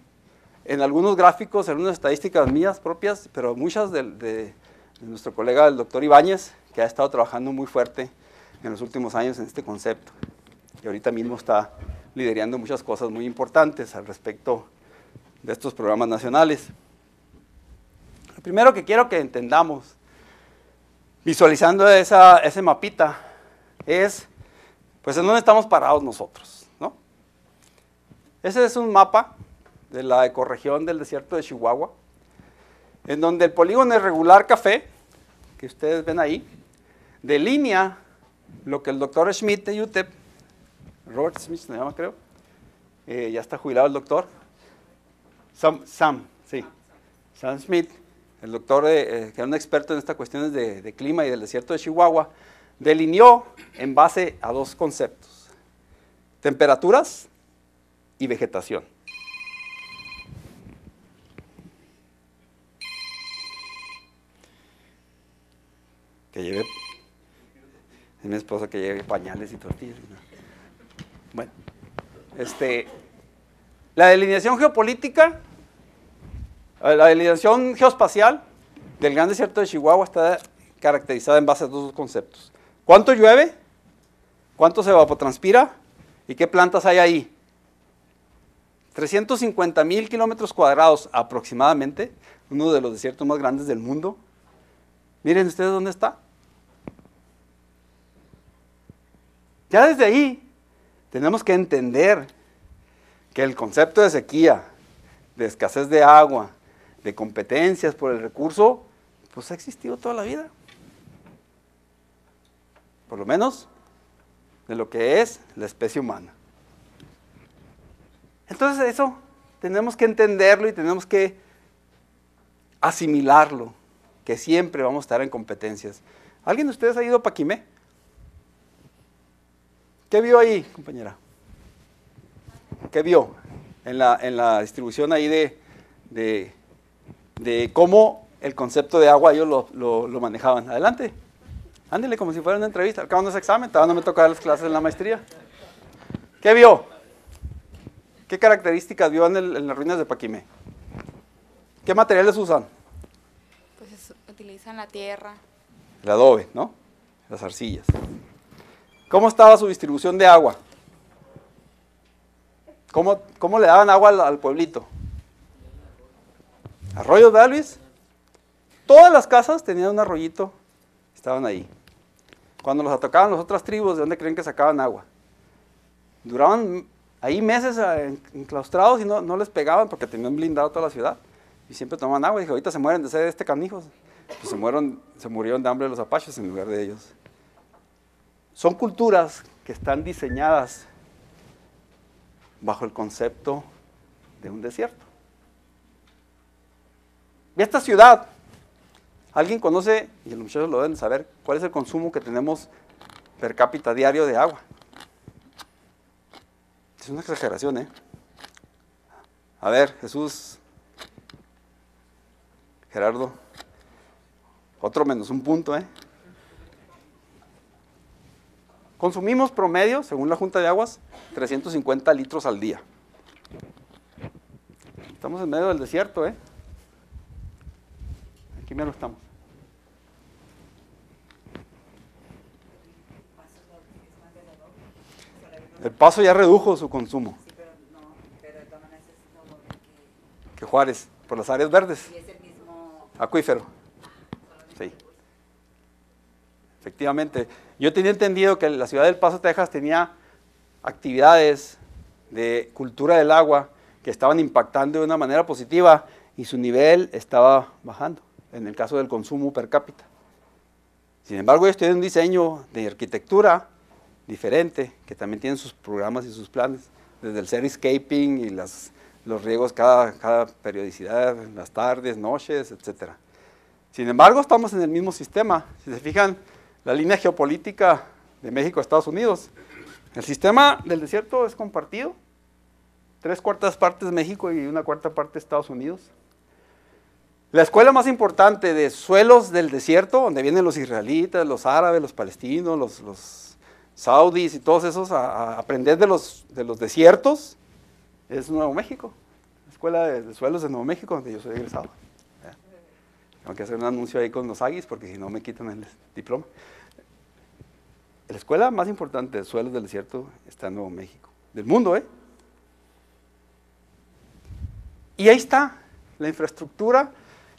en algunos gráficos, en unas estadísticas mías propias, pero muchas de nuestro colega, el doctor Ibáñez, que ha estado trabajando muy fuerte en los últimos años en este concepto. Y ahorita mismo está liderando muchas cosas muy importantes al respecto de estos programas nacionales. Lo primero que quiero que entendamos, visualizando ese mapita, es pues en dónde estamos parados nosotros, ¿no? Ese es un mapa de la ecorregión del desierto de Chihuahua, en donde el polígono irregular café, que ustedes ven ahí, delinea lo que el doctor Schmidt de UTEP, Robert Smith se llama creo, ya está jubilado el doctor, Sam Smith, el doctor que era un experto en estas cuestiones de clima y del desierto de Chihuahua, delineó en base a dos conceptos: temperaturas y vegetación. Que lleve, es mi esposa que lleve pañales y tortillas. Bueno, la delineación geopolítica, la delineación geoespacial del gran desierto de Chihuahua está caracterizada en base a dos conceptos: ¿cuánto llueve? ¿Cuánto se evapotranspira? ¿Y qué plantas hay ahí? 350,000 kilómetros cuadrados aproximadamente, uno de los desiertos más grandes del mundo. Miren ustedes dónde está. Ya desde ahí tenemos que entender que el concepto de sequía, de escasez de agua, de competencias por el recurso, pues ha existido toda la vida. Por lo menos de lo que es la especie humana. Entonces eso tenemos que entenderlo y tenemos que asimilarlo, que siempre vamos a estar en competencias. ¿Alguien de ustedes ha ido a Paquimé? ¿Qué vio ahí, compañera? ¿Qué vio en la distribución ahí de cómo el concepto de agua ellos lo manejaban. Adelante, ándele como si fuera una entrevista. Acabando ese examen, todavía no me toca dar las clases en la maestría. ¿Qué vio? ¿Qué características vio en las ruinas de Paquimé? ¿Qué materiales usan? Pues utilizan la tierra. El adobe, ¿no? Las arcillas. ¿Cómo estaba su distribución de agua? ¿Cómo le daban agua al pueblito? ¿Arroyos, verdad, Luis? Todas las casas tenían un arroyito, estaban ahí. Cuando los atacaban las otras tribus, ¿de dónde creen que sacaban agua? Duraban ahí meses enclaustrados y no les pegaban porque tenían blindado toda la ciudad. Y siempre tomaban agua. Y dije, ahorita se mueren de sed de este canijos. Pues se murieron de hambre los apaches en lugar de ellos. Son culturas que están diseñadas bajo el concepto de un desierto. Y esta ciudad, ¿alguien conoce, y los muchachos lo deben saber, cuál es el consumo que tenemos per cápita diario de agua? Es una exageración, ¿eh? A ver, Jesús, Gerardo, otro menos un punto, ¿eh? Consumimos promedio, según la Junta de Aguas, 350 litros al día. Estamos en medio del desierto, ¿eh? Aquí menos estamos. El Paso ya redujo su consumo. Sí, pero de todas maneras es como Que Juárez, por las áreas verdes. y es el mismo. Acuífero. Sí. Efectivamente. Yo tenía entendido que la ciudad del Paso, Texas, tenía actividades de cultura del agua que estaban impactando de una manera positiva y su nivel estaba bajando, en el caso del consumo per cápita. Sin embargo, ellos tienen un diseño de arquitectura diferente, que también tienen sus programas y sus planes, desde el cityscaping y los riegos cada periodicidad, en las tardes, noches, etc. Sin embargo, estamos en el mismo sistema. Si se fijan, la línea geopolítica de México a Estados Unidos, el sistema del desierto es compartido, 3/4 partes México y 1/4 parte Estados Unidos. La escuela más importante de suelos del desierto, donde vienen los israelitas, los árabes, los palestinos, los saudis y todos esos a aprender de los desiertos, es Nuevo México, la escuela de suelos de Nuevo México, donde yo soy egresado. Tengo que hacer un anuncio ahí con los aguis, porque si no me quitan el diploma. La escuela más importante de suelos del desierto está en Nuevo México, del mundo, ¿eh? Y ahí está la infraestructura,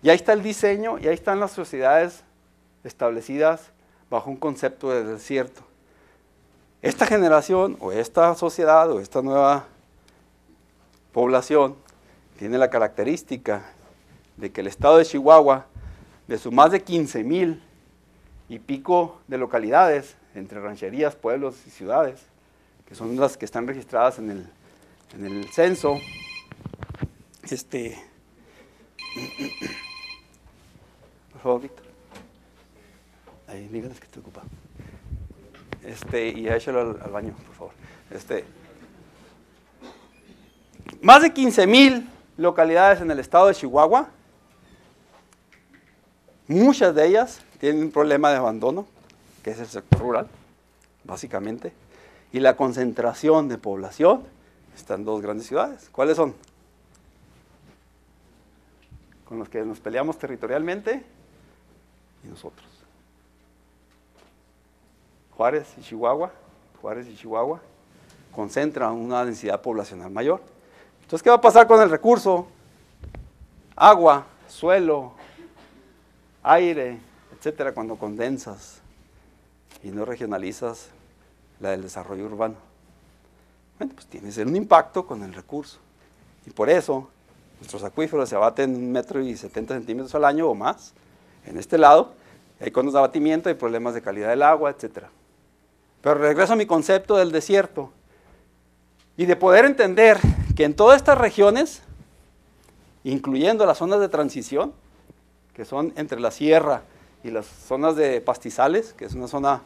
y ahí está el diseño, y ahí están las sociedades establecidas bajo un concepto de desierto. Esta generación, o esta sociedad, o esta nueva población, tiene la característica de que el estado de Chihuahua, de sus más de 15,000 y pico de localidades, entre rancherías, pueblos y ciudades, que son las que están registradas en el censo, por favor, Víctor, ahí díganles que estoy ocupado, y échalo al baño, por favor. Más de 15,000 localidades en el estado de Chihuahua, muchas de ellas tienen un problema de abandono, que es el sector rural, básicamente, y la concentración de población está en 2 grandes ciudades. ¿Cuáles son? Con los que nos peleamos territorialmente y nosotros. Juárez y Chihuahua concentran una densidad poblacional mayor. Entonces, ¿qué va a pasar con el recurso? Agua, suelo, aire, etcétera, cuando condensas y no regionalizas la del desarrollo urbano. Bueno, pues tienes un impacto con el recurso. Y por eso nuestros acuíferos se abaten 1,70 m al año o más en este lado. Y hay conos de abatimiento, hay problemas de calidad del agua, etcétera. Pero regreso a mi concepto del desierto y de poder entender que en todas estas regiones, incluyendo las zonas de transición, que son entre la sierra y las zonas de pastizales, que es una zona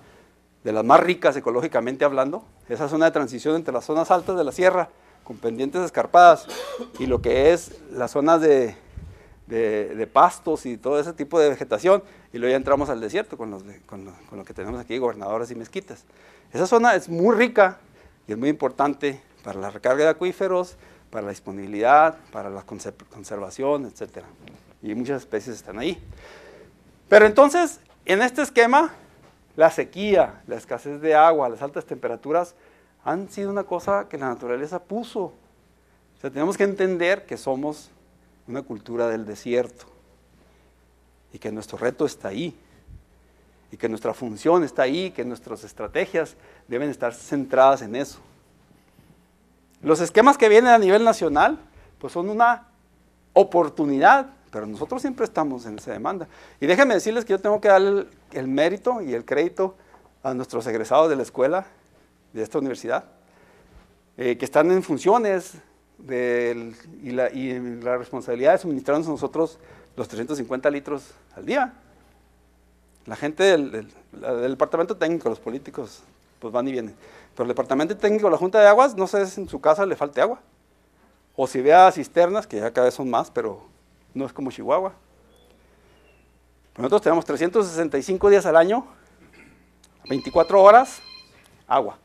de las más ricas ecológicamente hablando, esa zona de transición entre las zonas altas de la sierra con pendientes escarpadas, y lo que es las zonas de pastos y todo ese tipo de vegetación, y luego ya entramos al desierto con lo que tenemos aquí, gobernadoras y mezquitas. Esa zona es muy rica y es muy importante para la recarga de acuíferos, para la disponibilidad, para la conservación, etc. Y muchas especies están ahí. Pero entonces, en este esquema, la sequía, la escasez de agua, las altas temperaturas han sido una cosa que la naturaleza puso. O sea, tenemos que entender que somos una cultura del desierto y que nuestro reto está ahí y que nuestra función está ahí, que nuestras estrategias deben estar centradas en eso. Los esquemas que vienen a nivel nacional pues son una oportunidad, pero nosotros siempre estamos en esa demanda. Y déjenme decirles que yo tengo que darle el mérito y el crédito a nuestros egresados de la escuela, de esta universidad, que están en funciones y la responsabilidad de suministrarnos a nosotros los 350 litros al día. La gente del departamento técnico, los políticos, pues van y vienen. Pero el departamento técnico, la Junta de Aguas, no sé si en su casa le falte agua. O si vea cisternas, que ya cada vez son más, pero no es como Chihuahua. Nosotros tenemos 365 días al año, 24 horas, agua.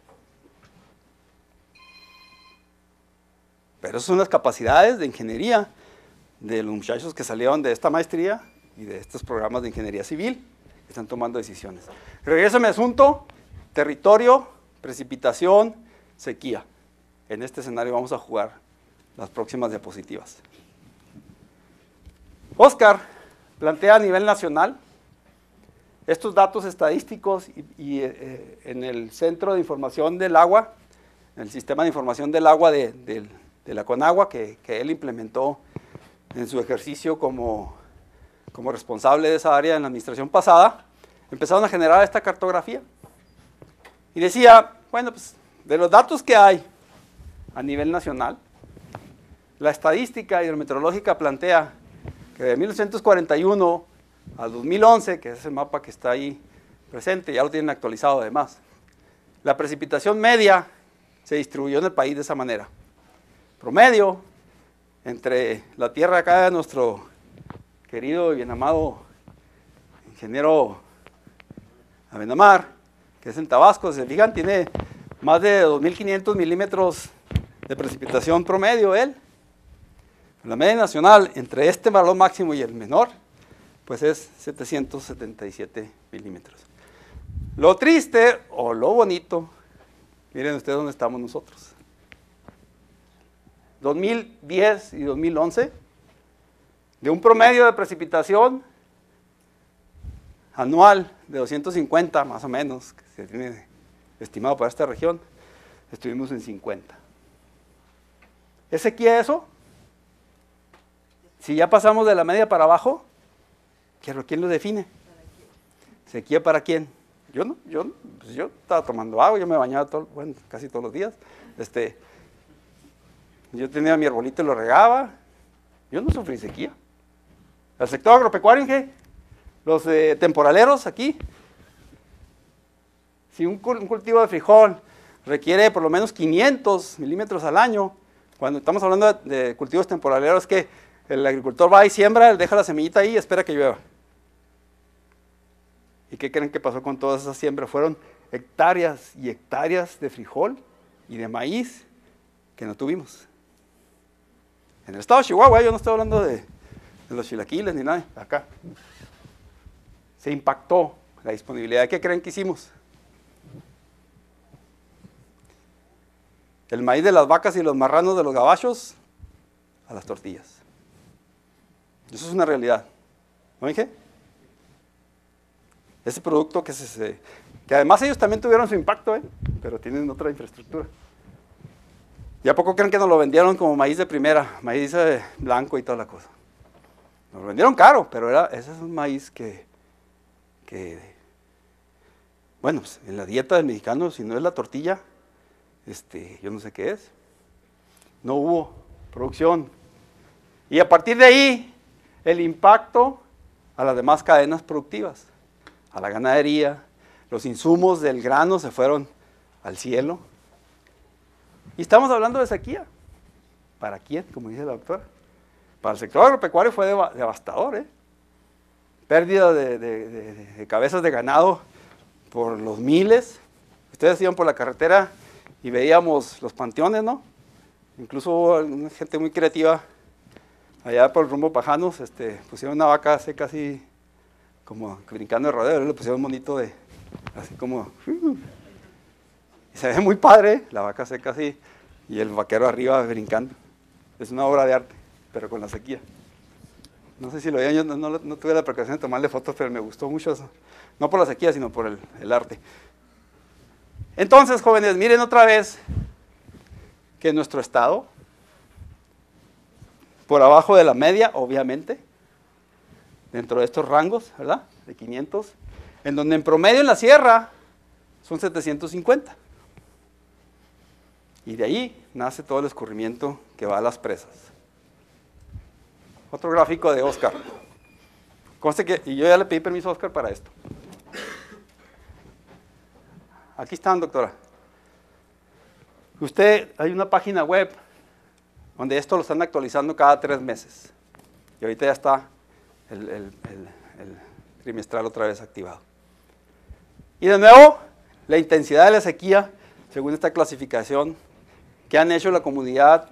Pero esas son las capacidades de ingeniería de los muchachos que salieron de esta maestría y de estos programas de ingeniería civil, que están tomando decisiones. Regreso a mi asunto: territorio, precipitación, sequía. En este escenario vamos a jugar las próximas diapositivas. Oscar plantea a nivel nacional estos datos estadísticos y en el Centro de Información del Agua, en el Sistema de Información del Agua de la Conagua, que él implementó en su ejercicio como responsable de esa área en la administración pasada, empezaron a generar esta cartografía. Y decía, bueno, pues de los datos que hay a nivel nacional, la estadística hidrometeorológica plantea que de 1941 al 2011, que es el mapa que está ahí presente, ya lo tienen actualizado además, la precipitación media se distribuyó en el país de esa manera. Promedio entre la tierra acá de nuestro querido y bien amado ingeniero Abenamar, que es en Tabasco, se fijan, tiene más de 2.500 milímetros de precipitación promedio él. La media nacional entre este valor máximo y el menor, pues es 777 milímetros. Lo triste o lo bonito, miren ustedes dónde estamos nosotros. 2010 y 2011, de un promedio de precipitación anual de 250 más o menos, que se tiene estimado para esta región, estuvimos en 50. ¿Es sequía eso? Si ya pasamos de la media para abajo, ¿quién lo define? ¿Sequía para quién? Yo no, yo estaba tomando agua, yo me bañaba casi todos los días. Yo tenía mi arbolito y lo regaba. Yo no sufrí sequía. El sector agropecuario, ¿qué? Los temporaleros aquí. Si un cultivo de frijol requiere por lo menos 500 milímetros al año, cuando estamos hablando de cultivos temporaleros, que el agricultor va y siembra, deja la semillita ahí y espera que llueva. ¿Y qué creen que pasó con todas esas siembras? Fueron hectáreas y hectáreas de frijol y de maíz que no tuvimos. En el estado de Chihuahua, yo no estoy hablando de los chilaquiles ni nada, acá. Se impactó la disponibilidad. ¿Qué creen que hicimos? El maíz de las vacas y los marranos de los gabachos a las tortillas. Eso es una realidad. ¿No dije? Ese producto que además ellos también tuvieron su impacto, pero tienen otra infraestructura. ¿Y a poco creen que nos lo vendieron como maíz de primera, maíz blanco y toda la cosa? Nos lo vendieron caro, pero ese es un maíz que bueno, pues en la dieta del mexicano, si no es la tortilla, yo no sé qué es. No hubo producción. Y a partir de ahí, el impacto a las demás cadenas productivas, a la ganadería, los insumos del grano se fueron al cielo. Y estamos hablando de sequía. ¿Para quién? Como dice la doctora. Para el sector agropecuario fue devastador, ¿eh? Pérdida de cabezas de ganado por los miles. Ustedes iban por la carretera y veíamos los panteones, ¿no? Incluso hubo una gente muy creativa allá por el rumbo Pajanos, pusieron una vaca seca así, como brincando de rodeo, le pusieron un monito de, así como, y se ve muy padre, la vaca seca así, y el vaquero arriba brincando. Es una obra de arte, pero con la sequía. No sé si lo veían, yo no tuve la precaución de tomarle fotos, pero me gustó mucho eso. No por la sequía, sino por el arte. Entonces, jóvenes, miren otra vez que nuestro estado, por abajo de la media, obviamente, dentro de estos rangos, ¿verdad? De 500, en donde en promedio en la sierra son 750. Y de ahí nace todo el escurrimiento que va a las presas. Otro gráfico de Oscar. Conste que, y yo ya le pedí permiso a Oscar para esto. Aquí están, doctora. Hay una página web donde esto lo están actualizando cada 3 meses. Y ahorita ya está el trimestral otra vez activado. Y de nuevo, la intensidad de la sequía, según esta clasificación, que han hecho la comunidad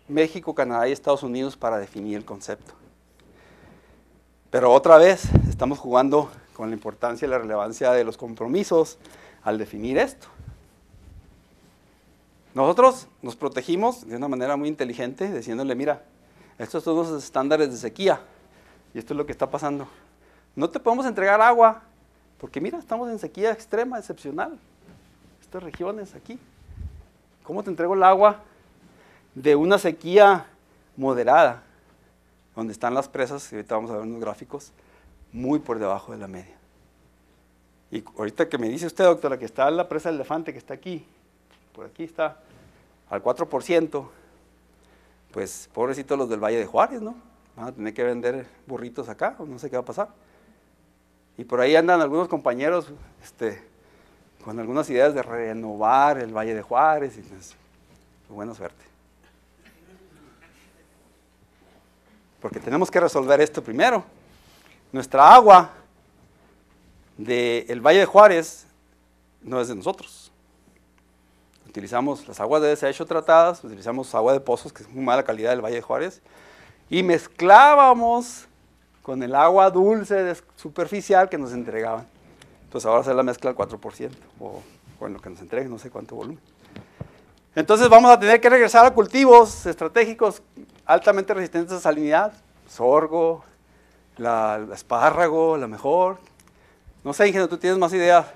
México, Canadá y Estados Unidos para definir el concepto. Pero otra vez, estamos jugando con la importancia y la relevancia de los compromisos al definir esto. Nosotros nos protegimos de una manera muy inteligente, diciéndole, mira, estos son los estándares de sequía, y esto es lo que está pasando. No te podemos entregar agua, porque mira, estamos en sequía extrema, excepcional. Estas regiones aquí. ¿Cómo te entrego el agua de una sequía moderada, donde están las presas, y ahorita vamos a ver unos gráficos, muy por debajo de la media? Y ahorita que me dice usted, doctora, que está la presa del Elefante, que está aquí, por aquí está, al 4%, pues pobrecitos los del Valle de Juárez, ¿no? Van a tener que vender burritos acá, o no sé qué va a pasar. Y por ahí andan algunos compañeros con algunas ideas de renovar el Valle de Juárez, y pues, buena suerte. Porque tenemos que resolver esto primero. Nuestra agua del Valle de Juárez no es de nosotros. Utilizamos las aguas de desecho tratadas, utilizamos agua de pozos, que es muy mala calidad del Valle de Juárez, y mezclábamos con el agua dulce superficial que nos entregaban. Entonces ahora hacer la mezcla al 4%, o en lo que nos entreguen, no sé cuánto volumen. Entonces vamos a tener que regresar a cultivos estratégicos altamente resistentes a salinidad, sorgo, el espárrago, la mejor. No sé, ingeniero, tú tienes más ideas.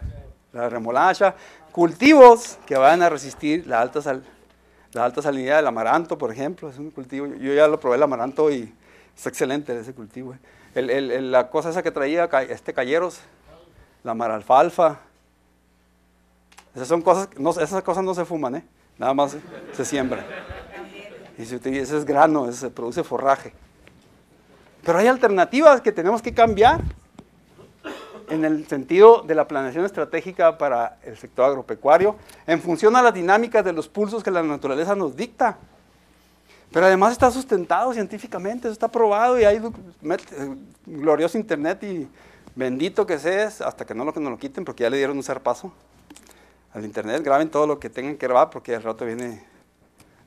La remolacha, cultivos que van a resistir la alta salinidad del amaranto, por ejemplo, es un cultivo. Yo ya lo probé el amaranto y es excelente ese cultivo. La cosa esa que traía Calleros, la maralfalfa, esas son cosas, esas cosas no se fuman, nada más se siembran. Y se utiliza, ese es grano, se produce forraje. Pero hay alternativas que tenemos que cambiar en el sentido de la planeación estratégica para el sector agropecuario, en función a las dinámicas de los pulsos que la naturaleza nos dicta. Pero además está sustentado científicamente, eso está probado, y hay glorioso internet, y bendito que sea, hasta que no nos lo quiten, porque ya le dieron un zarpazo al internet. Graben todo lo que tengan que grabar, porque al rato vienen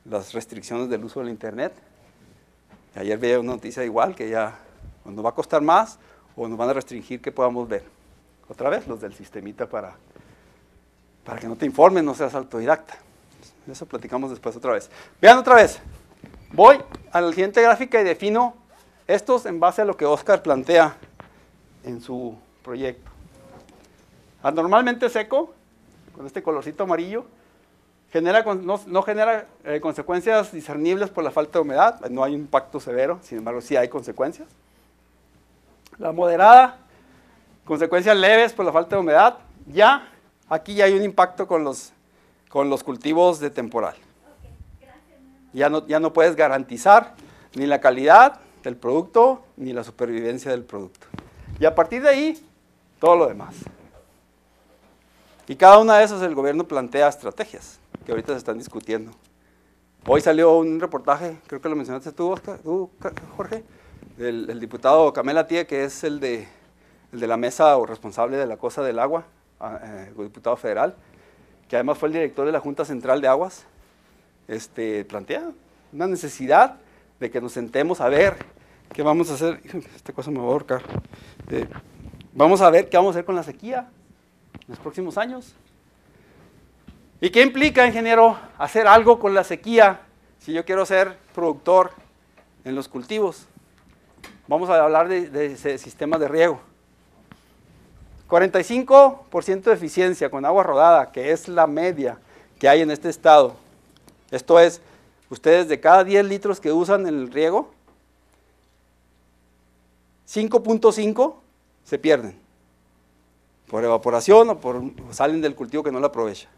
las restricciones del uso del internet. Ayer veía una noticia igual, que ya nos va a costar más, o nos van a restringir que podamos ver. Otra vez, los del sistemita para que no te informen, no seas autodidacta. Eso platicamos después otra vez. Vean otra vez. Voy a la siguiente gráfica y defino estos en base a lo que Oscar plantea en su proyecto. Anormalmente seco, con este colorcito amarillo, no genera consecuencias discernibles por la falta de humedad, no hay un impacto severo, sin embargo sí hay consecuencias. La moderada, consecuencias leves por la falta de humedad. Ya, aquí ya hay un impacto con los cultivos de temporal. Ya no puedes garantizar ni la calidad del producto, ni la supervivencia del producto. Y a partir de ahí, todo lo demás. Y cada una de esas el gobierno plantea estrategias, que ahorita se están discutiendo Hoy salió un reportaje, creo que lo mencionaste tú, Jorge, del diputado Kamel Atie, que es el de la mesa o responsable de la cosa del agua, diputado federal, que además fue el director de la Junta Central de Aguas. Plantea una necesidad de que nos sentemos a ver qué vamos a hacer. Esta cosa me va a ahorcar. Vamos a ver qué vamos a hacer con la sequía en los próximos años. ¿Y qué implica, ingeniero, hacer algo con la sequía si yo quiero ser productor en los cultivos? Vamos a hablar de sistemas de riego. 45% de eficiencia con agua rodada, que es la media que hay en este estado. Esto es, ustedes de cada 10 litros que usan en el riego, 5.5 se pierden por evaporación o salen del cultivo que no lo aprovecha.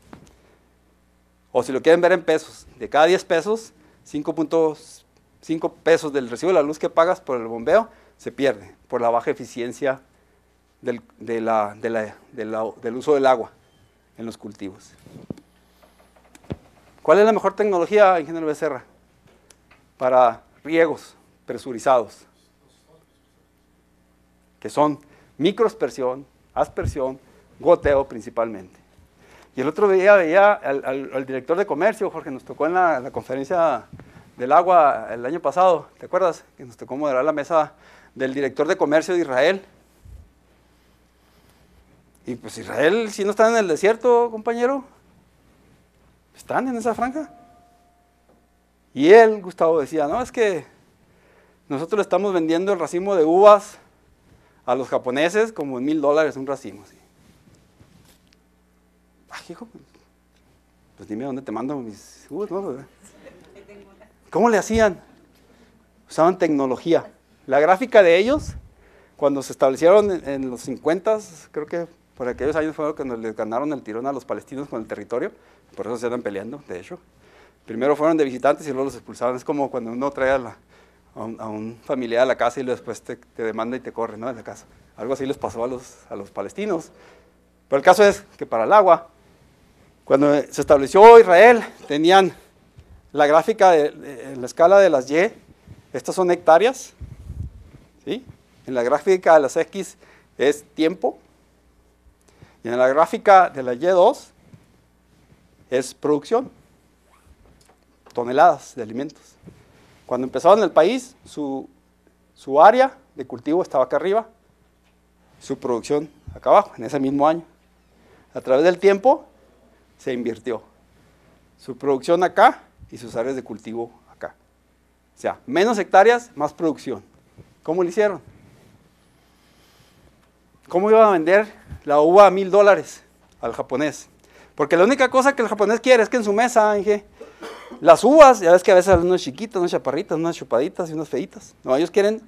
O si lo quieren ver en pesos, de cada 10 pesos, 5.5 pesos del recibo de la luz que pagas por el bombeo se pierde por la baja eficiencia del uso del agua en los cultivos. ¿Cuál es la mejor tecnología, ingeniero Becerra, para riegos presurizados? Que son microaspersión, aspersión, goteo principalmente. Y el otro día veía al director de comercio, Jorge, nos tocó en la conferencia del agua el año pasado, ¿te acuerdas? Que nos tocó moderar la mesa del director de comercio de Israel. Y pues Israel, si no están en el desierto, compañero, están en esa franja. Y él, Gustavo, decía, no, es que nosotros le estamos vendiendo el racimo de uvas a los japoneses como en $1,000 un racimo. ¿Sí? Ay, hijo, pues dime dónde te mando mis uvas, ¿no? ¿Cómo le hacían? Usaban tecnología. La gráfica de ellos, cuando se establecieron en los 50, creo que por aquellos años fue cuando les ganaron el tirón a los palestinos con el territorio, por eso se andan peleando, de hecho. Primero fueron de visitantes y luego los expulsaban. Es como cuando uno trae a un familiar a la casa y después te demanda y te corre, ¿no?, de la casa. Algo así les pasó a los palestinos. Pero el caso es que para el agua, cuando se estableció Israel, tenían la gráfica en la escala de las Y, estas son hectáreas, ¿sí? En la gráfica de las X es tiempo, y en la gráfica de la Y2 es producción, toneladas de alimentos. Cuando empezaron en el país, su área de cultivo estaba acá arriba, su producción acá abajo, en ese mismo año. A través del tiempo se invirtió. Su producción acá y sus áreas de cultivo acá. O sea, menos hectáreas, más producción. ¿Cómo lo hicieron? ¿Cómo iban a vender la uva a $1,000 al japonés? Porque la única cosa que el japonés quiere es que en su mesa, las uvas, ya ves que a veces hay unas chiquitas, unas chaparritas, unas chupaditas y unas feitas. No, ellos quieren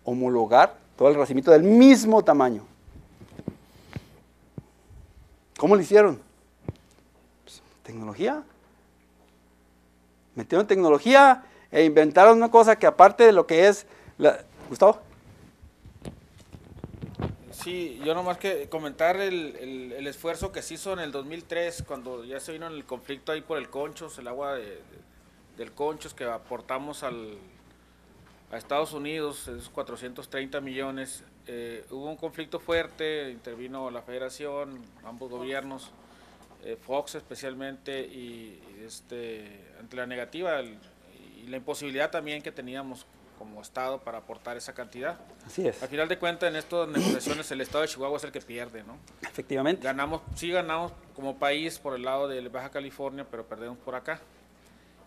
homologar todo el racimito del mismo tamaño. ¿Cómo lo hicieron? Pues, tecnología. Metieron tecnología e inventaron una cosa que aparte de lo que es... ¿Gustavo? Sí, yo nomás que comentar el esfuerzo que se hizo en el 2003, cuando ya se vino el conflicto ahí por el Conchos, el agua del Conchos que aportamos a Estados Unidos, esos 430 millones. Hubo un conflicto fuerte, intervino la Federación, ambos gobiernos, Fox especialmente, y ante la negativa y la imposibilidad también que teníamos como Estado para aportar esa cantidad. Así es. Al final de cuentas, en estas negociaciones el Estado de Chihuahua es el que pierde, ¿no? Efectivamente. Sí ganamos como país por el lado de Baja California, pero perdemos por acá.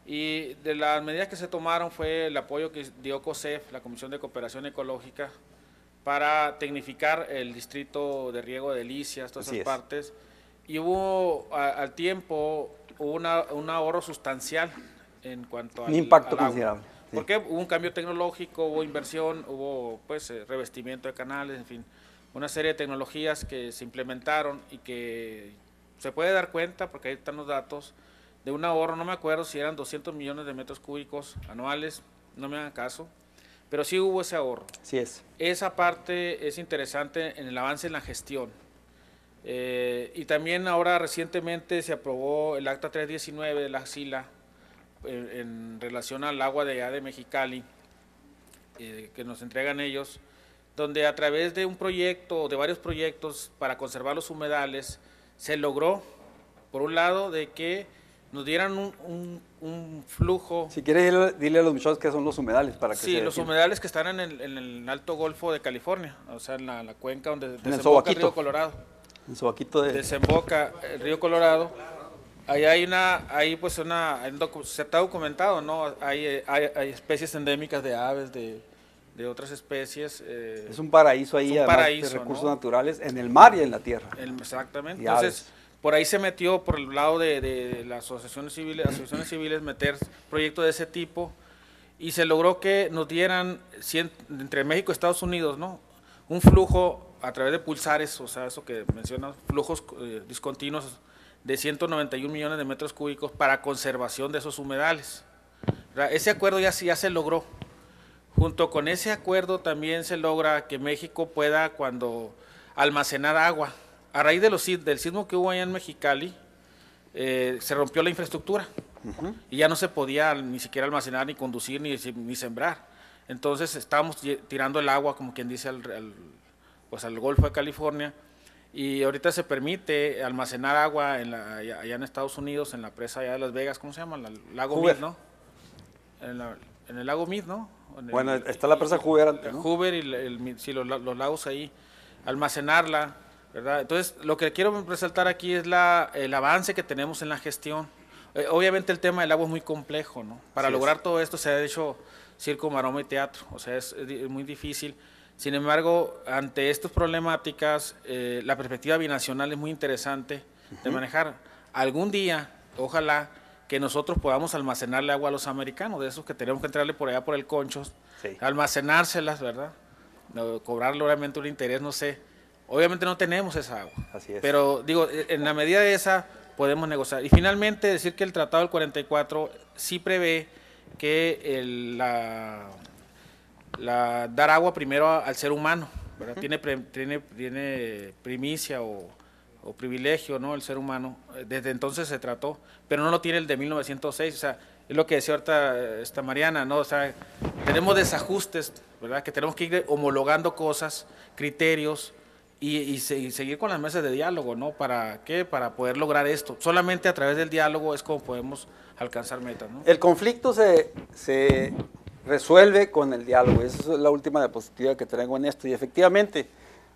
Y de las medidas que se tomaron fue el apoyo que dio COSEF, la Comisión de Cooperación Ecológica, para tecnificar el distrito de riego de Delicias, todas esas partes. Y hubo, al tiempo, un ahorro sustancial en cuanto al impacto al agua. considerable. Sí. Porque hubo un cambio tecnológico, hubo inversión, hubo pues revestimiento de canales, en fin, una serie de tecnologías que se implementaron y que se puede dar cuenta, porque ahí están los datos, de un ahorro, no me acuerdo si eran 200 millones de metros cúbicos anuales, no me hagan caso, pero sí hubo ese ahorro. Así es. Esa parte es interesante en el avance en la gestión. Y también ahora recientemente se aprobó el Acta 319 de la SILA, en relación al agua de allá de Mexicali, que nos entregan ellos, donde a través de un proyecto, de varios proyectos para conservar los humedales, se logró, por un lado, de que nos dieran un flujo. Si quieres, dile a los muchachos qué son los humedales para que Sí, los humedales que están en el Alto Golfo de California, o sea, en la cuenca donde desemboca el río Colorado. En Sobaquito desemboca el río Colorado. Ahí se está documentado, ¿no? Hay especies endémicas de aves, de otras especies. Es un paraíso ahí, paraíso, de recursos ¿no? naturales en el mar y en la tierra. Exactamente. Y Entonces, aves. por ahí se metió, por el lado de las asociaciones civiles, meter proyectos de ese tipo, y se logró que nos dieran, entre México y Estados Unidos, ¿no? Un flujo a través de pulsares, o sea, eso que mencionas, flujos discontinuos de 191 millones de metros cúbicos para conservación de esos humedales. Ese acuerdo ya se logró. Junto con ese acuerdo también se logra que México pueda almacenar agua. A raíz del sismo que hubo allá en Mexicali, se rompió la infraestructura y ya no se podía ni siquiera almacenar, ni conducir, ni sembrar. Entonces estábamos tirando el agua, como quien dice, al Golfo de California, y ahorita se permite almacenar agua allá en Estados Unidos, en la presa allá de Las Vegas, ¿cómo se llama? El lago Mead, ¿no? En el lago Mead, ¿no? Bueno, está la presa Hoover antes, ¿no? Hoover y sí, los lagos ahí, almacenarla, ¿verdad? Entonces, lo que quiero resaltar aquí es el avance que tenemos en la gestión. Obviamente el tema del agua es muy complejo, ¿no? Para lograr todo esto se ha hecho circo, maroma y teatro, o sea, es muy difícil. Sin embargo, ante estas problemáticas, la perspectiva binacional es muy interesante de manejar. Algún día, ojalá, que nosotros podamos almacenarle agua a los americanos, de esos que tenemos que entrarle por allá por el Conchos, almacenárselas, ¿verdad? Cobrarle obviamente un interés, no sé. Obviamente no tenemos esa agua. Así es. Pero digo, en la medida de esa podemos negociar. Y finalmente decir que el Tratado del 44 sí prevé que dar agua primero al ser humano, ¿verdad? Tiene primicia o privilegio, ¿no? El ser humano, desde entonces se trató, pero no lo tiene el de 1906, o sea, es lo que decía ahorita esta Mariana, ¿no? O sea, tenemos desajustes, ¿verdad? Que tenemos que ir homologando cosas, criterios, y seguir con las mesas de diálogo, ¿no? ¿Para qué? Para poder lograr esto. Solamente a través del diálogo es como podemos alcanzar metas, ¿no? El conflicto se resuelve con el diálogo, esa es la última diapositiva que traigo en esto, y efectivamente,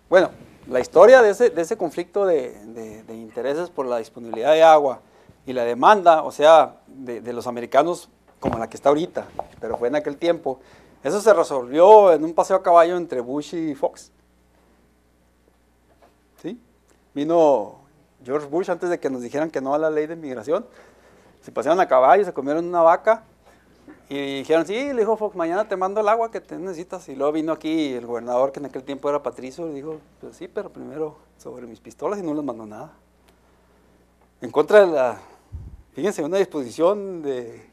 bueno, la historia de ese conflicto de intereses por la disponibilidad de agua y la demanda, o sea, de los americanos como la que está ahorita, pero fue en aquel tiempo, eso se resolvió en un paseo a caballo entre Bush y Fox. ¿Sí? Vino George Bush antes de que nos dijeran que no a la ley de inmigración, se pasearon a caballo, se comieron una vaca, y dijeron, sí, le dijo Fox, mañana te mando el agua que te necesitas. Y luego vino aquí el gobernador, que en aquel tiempo era Patricio, y dijo, pues sí, pero primero sobre mis pistolas, y no les mandó nada. En contra de fíjense, una disposición de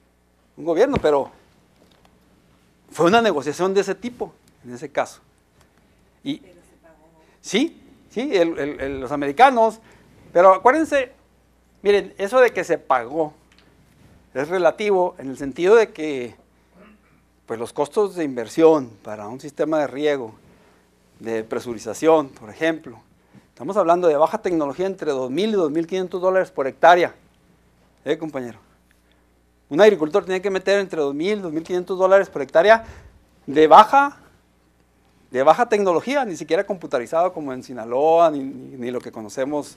un gobierno, pero fue una negociación de ese tipo, en ese caso. Y sí, los americanos, pero acuérdense, miren, eso de que se pagó, es relativo en el sentido de que pues los costos de inversión para un sistema de riego, de presurización, por ejemplo, estamos hablando de baja tecnología entre $2,000 y $2,500 por hectárea, compañero. Un agricultor tiene que meter entre $2,000 y $2,500 por hectárea de baja tecnología, ni siquiera computarizado como en Sinaloa, ni lo que conocemos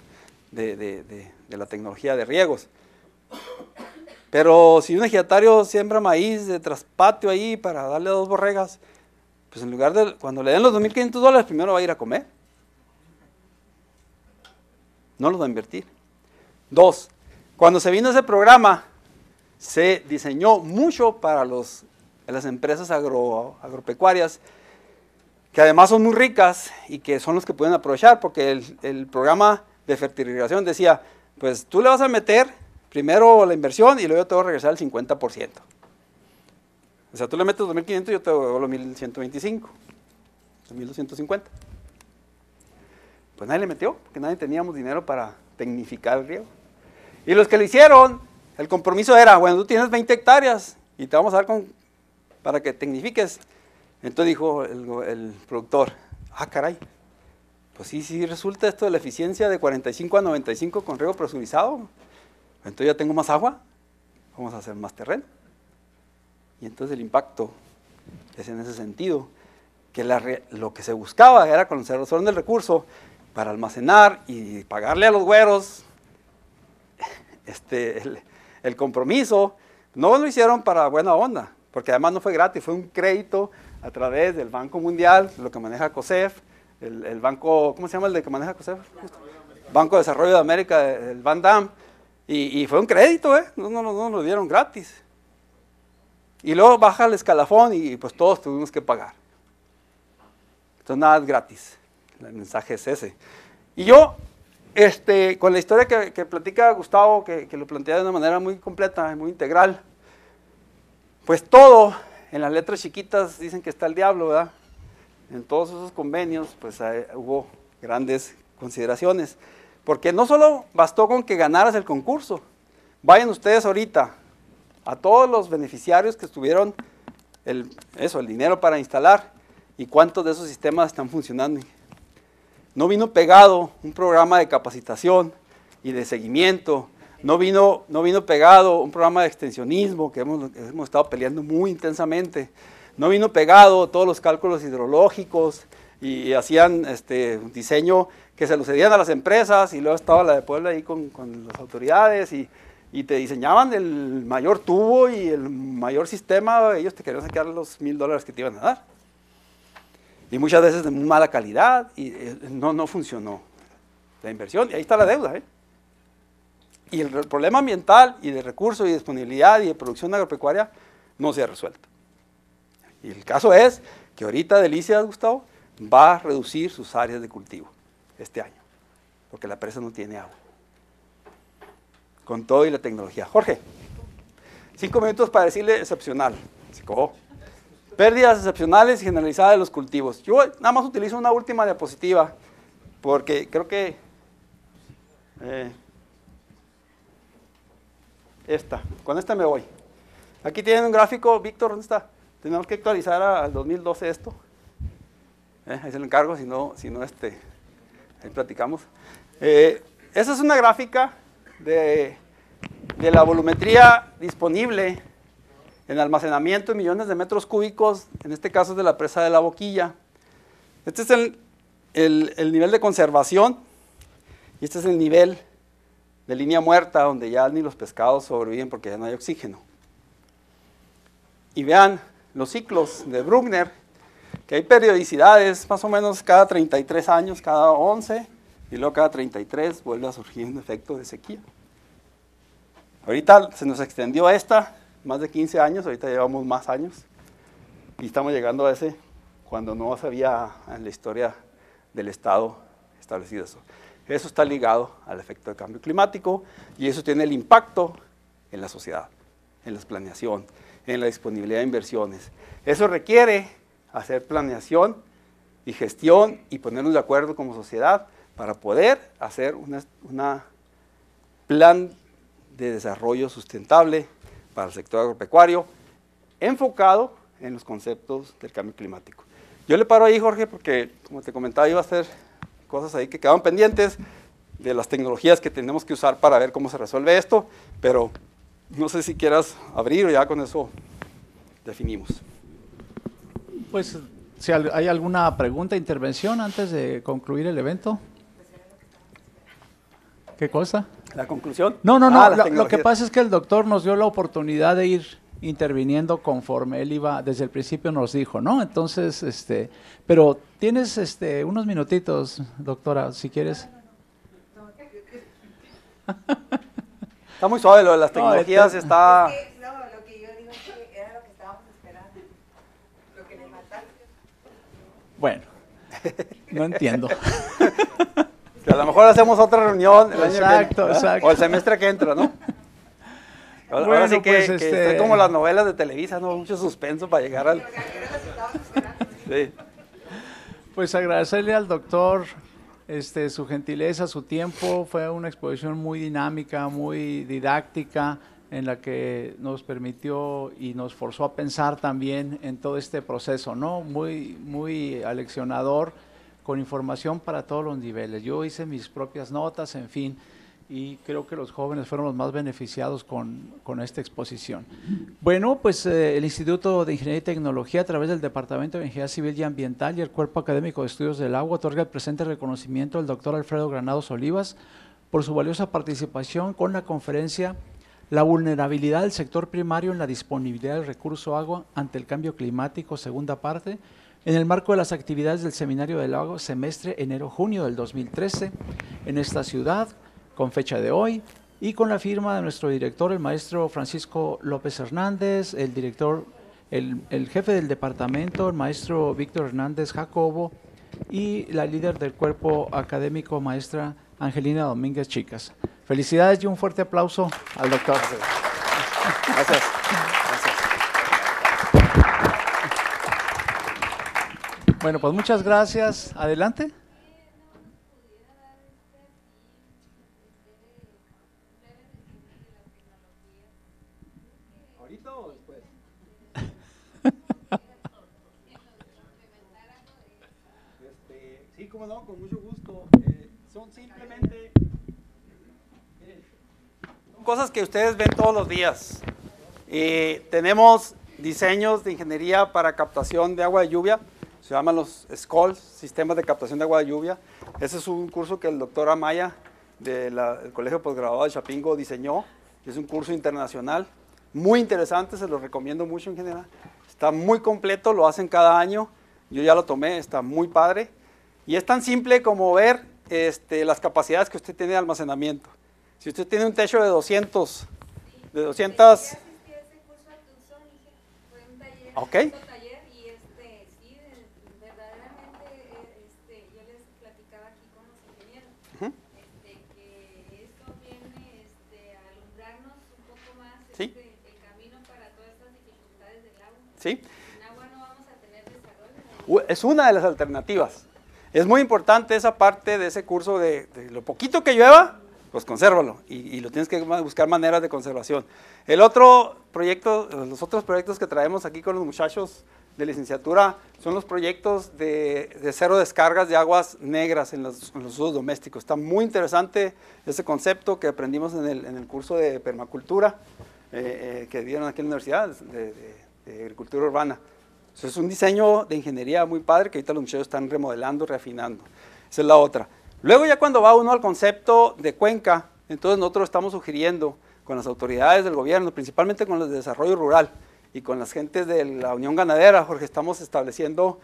de la tecnología de riegos. Pero si un ejidatario siembra maíz de traspatio ahí para darle a 2 borregas, pues en lugar de, cuando le den los $2,500, primero va a ir a comer. No los va a invertir. 2, cuando se vino ese programa, se diseñó mucho para las empresas agropecuarias, que además son muy ricas y que son los que pueden aprovechar, porque el programa de fertilización decía, pues tú le vas a meter primero la inversión y luego yo te voy a regresar el 50%. O sea, tú le metes 2.500 y yo te devuelvo los 1.125, los 1.250. Pues nadie le metió, porque nadie teníamos dinero para tecnificar el riego. Y los que lo hicieron, El compromiso era, bueno, tú tienes 20 hectáreas y te vamos a dar para que tecnifiques. Entonces dijo el productor, caray, pues sí resulta esto de la eficiencia de 45 a 95 con riego presurizado. Entonces ya tengo más agua, vamos a hacer más terreno. Y entonces el impacto es en ese sentido, que lo que se buscaba era conservación del recurso para almacenar y pagarle a los güeros el compromiso. No lo hicieron para buena onda, porque además no fue gratis, fue un crédito a través del Banco Mundial, lo que maneja COSEF, el banco, ¿cómo se llama el de que maneja COSEF? Banco de Desarrollo de América, el BANDAM, y fue un crédito, no lo dieron gratis. Y luego baja el escalafón y pues todos tuvimos que pagar. Entonces nada es gratis, el mensaje es ese. Y yo, con la historia que platica Gustavo, que lo plantea de una manera muy completa, muy integral, pues todo, en las letras chiquitas dicen que está el diablo, ¿verdad? En todos esos convenios, pues hubo grandes consideraciones. Porque no solo bastó con que ganaras el concurso, vayan ustedes ahorita a todos los beneficiarios que estuvieron el dinero para instalar y cuántos de esos sistemas están funcionando. No vino pegado un programa de capacitación y de seguimiento, no vino pegado un programa de extensionismo que hemos estado peleando muy intensamente, no vino pegado todos los cálculos hidrológicos y hacían un diseño que se lo cedían a las empresas y luego estaba la de Puebla ahí con las autoridades y te diseñaban el mayor tubo y el mayor sistema, ellos te querían sacar los $1,000 que te iban a dar. Y muchas veces de muy mala calidad y no funcionó la inversión y ahí está la deuda. Y el problema ambiental y de recursos y disponibilidad y de producción agropecuaria no se ha resuelto. Y el caso es que ahorita Delicias, Gustavo, va a reducir sus áreas de cultivo este año, porque la presa no tiene agua. Con todo y la tecnología. Jorge, 5 minutos para decirle excepcional. Se cojó. Pérdidas excepcionales y generalizadas de los cultivos. Yo nada más utilizo una última diapositiva, porque creo que con esta me voy. Aquí tienen un gráfico, Víctor, ¿dónde está? Tenemos que actualizar al 2012 esto. Ahí se lo encargo, si no ahí platicamos. Esa es una gráfica de la volumetría disponible en almacenamiento en millones de metros cúbicos, en este caso es de la presa de La Boquilla. Este es el nivel de conservación y este es el nivel de línea muerta, donde ya ni los pescados sobreviven porque ya no hay oxígeno. Y vean los ciclos de Bruckner, que hay periodicidades, más o menos cada 33 años, cada 11, y luego cada 33 vuelve a surgir un efecto de sequía. Ahorita se nos extendió más de 15 años, ahorita llevamos más años, y estamos llegando a ese cuando no se había en la historia del Estado establecido eso. Eso está ligado al efecto de cambio climático, y eso tiene el impacto en la sociedad, en la planeación, en la disponibilidad de inversiones. Eso requiere hacer planeación y gestión y ponernos de acuerdo como sociedad para poder hacer un plan de desarrollo sustentable para el sector agropecuario enfocado en los conceptos del cambio climático. Yo le paro ahí, Jorge, porque como te comentaba, iba a hacer cosas ahí que quedaban pendientes de las tecnologías que tenemos que usar para ver cómo se resuelve esto, pero no sé si quieras abrir o ya con eso definimos. Pues, si hay alguna pregunta, intervención antes de concluir el evento. ¿Qué cosa? ¿La conclusión? No, lo que pasa es que el doctor nos dio la oportunidad de ir interviniendo conforme él iba, desde el principio nos dijo, ¿no? Entonces, pero tienes unos minutitos, doctora, si quieres. Está muy suave lo de las tecnologías, está... Lo que yo digo es que era lo que estábamos esperando, lo que le mataron. Bueno, no entiendo. Que a lo mejor hacemos otra reunión el año que viene, exacto. o el semestre que entra, ¿no? Ahora sí que, pues, que está como las novelas de Televisa, ¿no? Mucho suspenso para llegar al... Sí. Pues agradecerle al doctor su gentileza, su tiempo. Fue una exposición muy dinámica, muy didáctica, en la que nos permitió y nos forzó a pensar también en todo este proceso, ¿no? Muy aleccionador, con información para todos los niveles. Yo hice mis propias notas, en fin, y creo que los jóvenes fueron los más beneficiados con esta exposición. Bueno, pues el Instituto de Ingeniería y Tecnología, a través del Departamento de Ingeniería Civil y Ambiental y el Cuerpo Académico de Estudios del Agua, otorga el presente reconocimiento al doctor Alfredo Granados Olivas por su valiosa participación con la conferencia La vulnerabilidad del sector primario en la disponibilidad del recurso agua ante el cambio climático, segunda parte, en el marco de las actividades del Seminario del Agua, semestre enero-junio del 2013, en esta ciudad, con fecha de hoy, y con la firma de nuestro director, el maestro Francisco López Hernández, el director, el jefe del departamento, el maestro Víctor Hernández Jacobo, y la líder del cuerpo académico, maestra Angelina Domínguez Chicas. Felicidades y un fuerte aplauso al doctor. Gracias. Bueno, pues muchas gracias. Adelante. ¿Ahorita o después? Sí, cómo no, con mucho gusto. Son simplemente son cosas que ustedes ven todos los días. Tenemos diseños de ingeniería para captación de agua de lluvia, se llaman los SCOLs, Sistemas de Captación de Agua de Lluvia. Ese es un curso que el doctor Amaya del Colegio Postgraduado de Chapingo diseñó. Es un curso internacional, muy interesante, se lo recomiendo mucho en general. Está muy completo, lo hacen cada año, yo ya lo tomé, está muy padre. Y es tan simple como ver las capacidades que usted tiene de almacenamiento. Si usted tiene un techo de 200, ok. Sí. El camino para todas estas dificultades del agua. Sí. Sin agua no vamos a tener desarrollo. Es una de las alternativas. Es muy importante esa parte de ese curso de lo poquito que llueva, pues consérvalo y lo tienes que buscar maneras de conservación. El otro proyecto, los otros proyectos que traemos aquí con los muchachos de licenciatura son los proyectos de cero descargas de aguas negras en los usos domésticos. Está muy interesante ese concepto que aprendimos en el curso de permacultura que dieron aquí en la Universidad de Agricultura Urbana. Eso es un diseño de ingeniería muy padre que ahorita los muchachos están remodelando, reafinando. Esa es la otra. Luego ya cuando va uno al concepto de cuenca, entonces nosotros estamos sugiriendo con las autoridades del gobierno, principalmente con los de desarrollo rural y con las gentes de la Unión Ganadera, Jorge, estamos estableciendo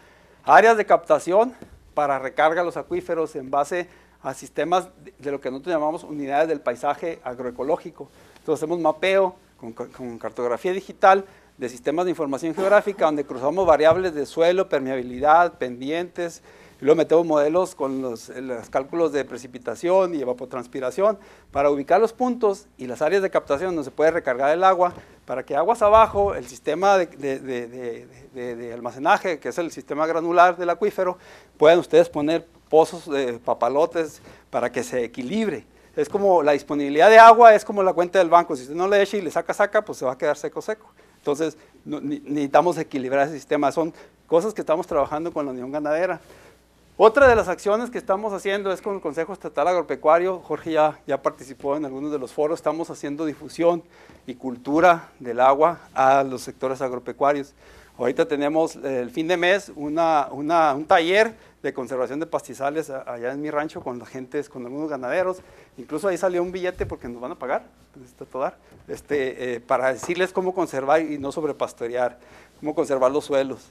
áreas de captación para recarga a los acuíferos en base a sistemas de lo que nosotros llamamos unidades del paisaje agroecológico. Entonces hacemos mapeo con cartografía digital de sistemas de información geográfica donde cruzamos variables de suelo, permeabilidad, pendientes, y luego metemos modelos con los cálculos de precipitación y evapotranspiración para ubicar los puntos y las áreas de captación donde se puede recargar el agua para que aguas abajo, el sistema de almacenaje, que es el sistema granular del acuífero, puedan ustedes poner pozos de papalotes para que se equilibre. Es como la disponibilidad de agua, es como la cuenta del banco. Si usted no le echa y le saca, pues se va a quedar seco. Entonces, necesitamos equilibrar ese sistema. Son cosas que estamos trabajando con la Unión Ganadera. Otra de las acciones que estamos haciendo es con el Consejo Estatal Agropecuario. Jorge ya participó en algunos de los foros. Estamos haciendo difusión y cultura del agua a los sectores agropecuarios. Ahorita tenemos el fin de mes un taller de conservación de pastizales allá en mi rancho con la gente, con algunos ganaderos. Incluso ahí salió un billete porque nos van a pagar, para decirles cómo conservar y no sobrepastorear, cómo conservar los suelos.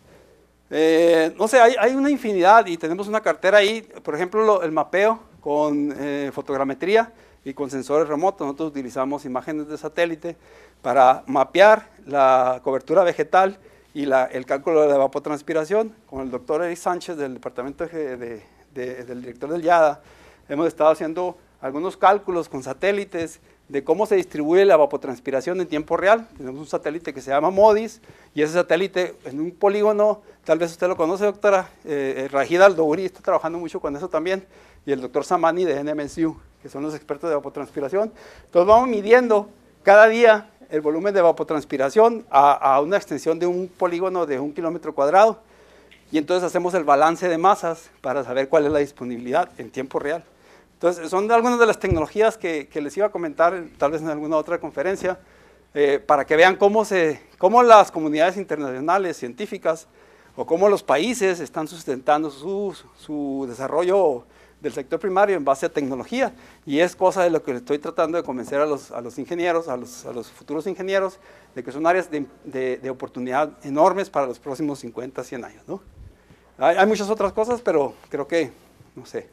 No sé, hay una infinidad y tenemos una cartera ahí, por ejemplo, el mapeo con fotogrametría y con sensores remotos. Nosotros utilizamos imágenes de satélite para mapear la cobertura vegetal y el cálculo de la evapotranspiración. Con el doctor Eric Sánchez del departamento del director del YADA, hemos estado haciendo algunos cálculos con satélites de cómo se distribuye la evapotranspiración en tiempo real. Tenemos un satélite que se llama MODIS, y ese satélite en un polígono, tal vez usted lo conoce, doctora, Rajida Aldouri está trabajando mucho con eso también, y el doctor Samani de NMSU, que son los expertos de evapotranspiración. Entonces vamos midiendo cada día el volumen de evapotranspiración a una extensión de un polígono de 1 kilómetro cuadrado, y entonces hacemos el balance de masas para saber cuál es la disponibilidad en tiempo real. Entonces, son algunas de las tecnologías que les iba a comentar, tal vez en alguna otra conferencia, para que vean cómo las comunidades internacionales científicas o cómo los países están sustentando su desarrollo del sector primario en base a tecnología, y es cosa de lo que estoy tratando de convencer a los ingenieros, a los futuros ingenieros, de que son áreas de oportunidad enormes para los próximos 50, 100 años, ¿no? Hay muchas otras cosas, pero creo que, no sé.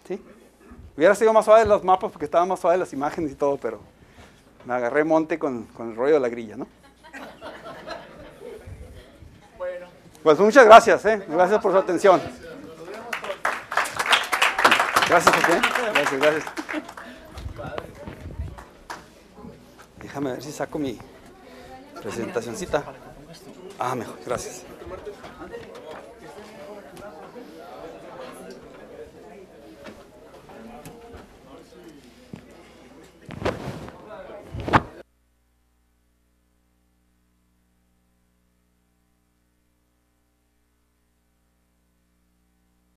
¿Sí? Hubiera sido más suave los mapas porque estaban más suaves las imágenes y todo, pero me agarré monte con el rollo de la grilla, ¿no? Bueno. Pues muchas gracias, gracias por su atención. Gracias, José. Gracias. Déjame ver si saco mi presentacioncita. Mejor, gracias.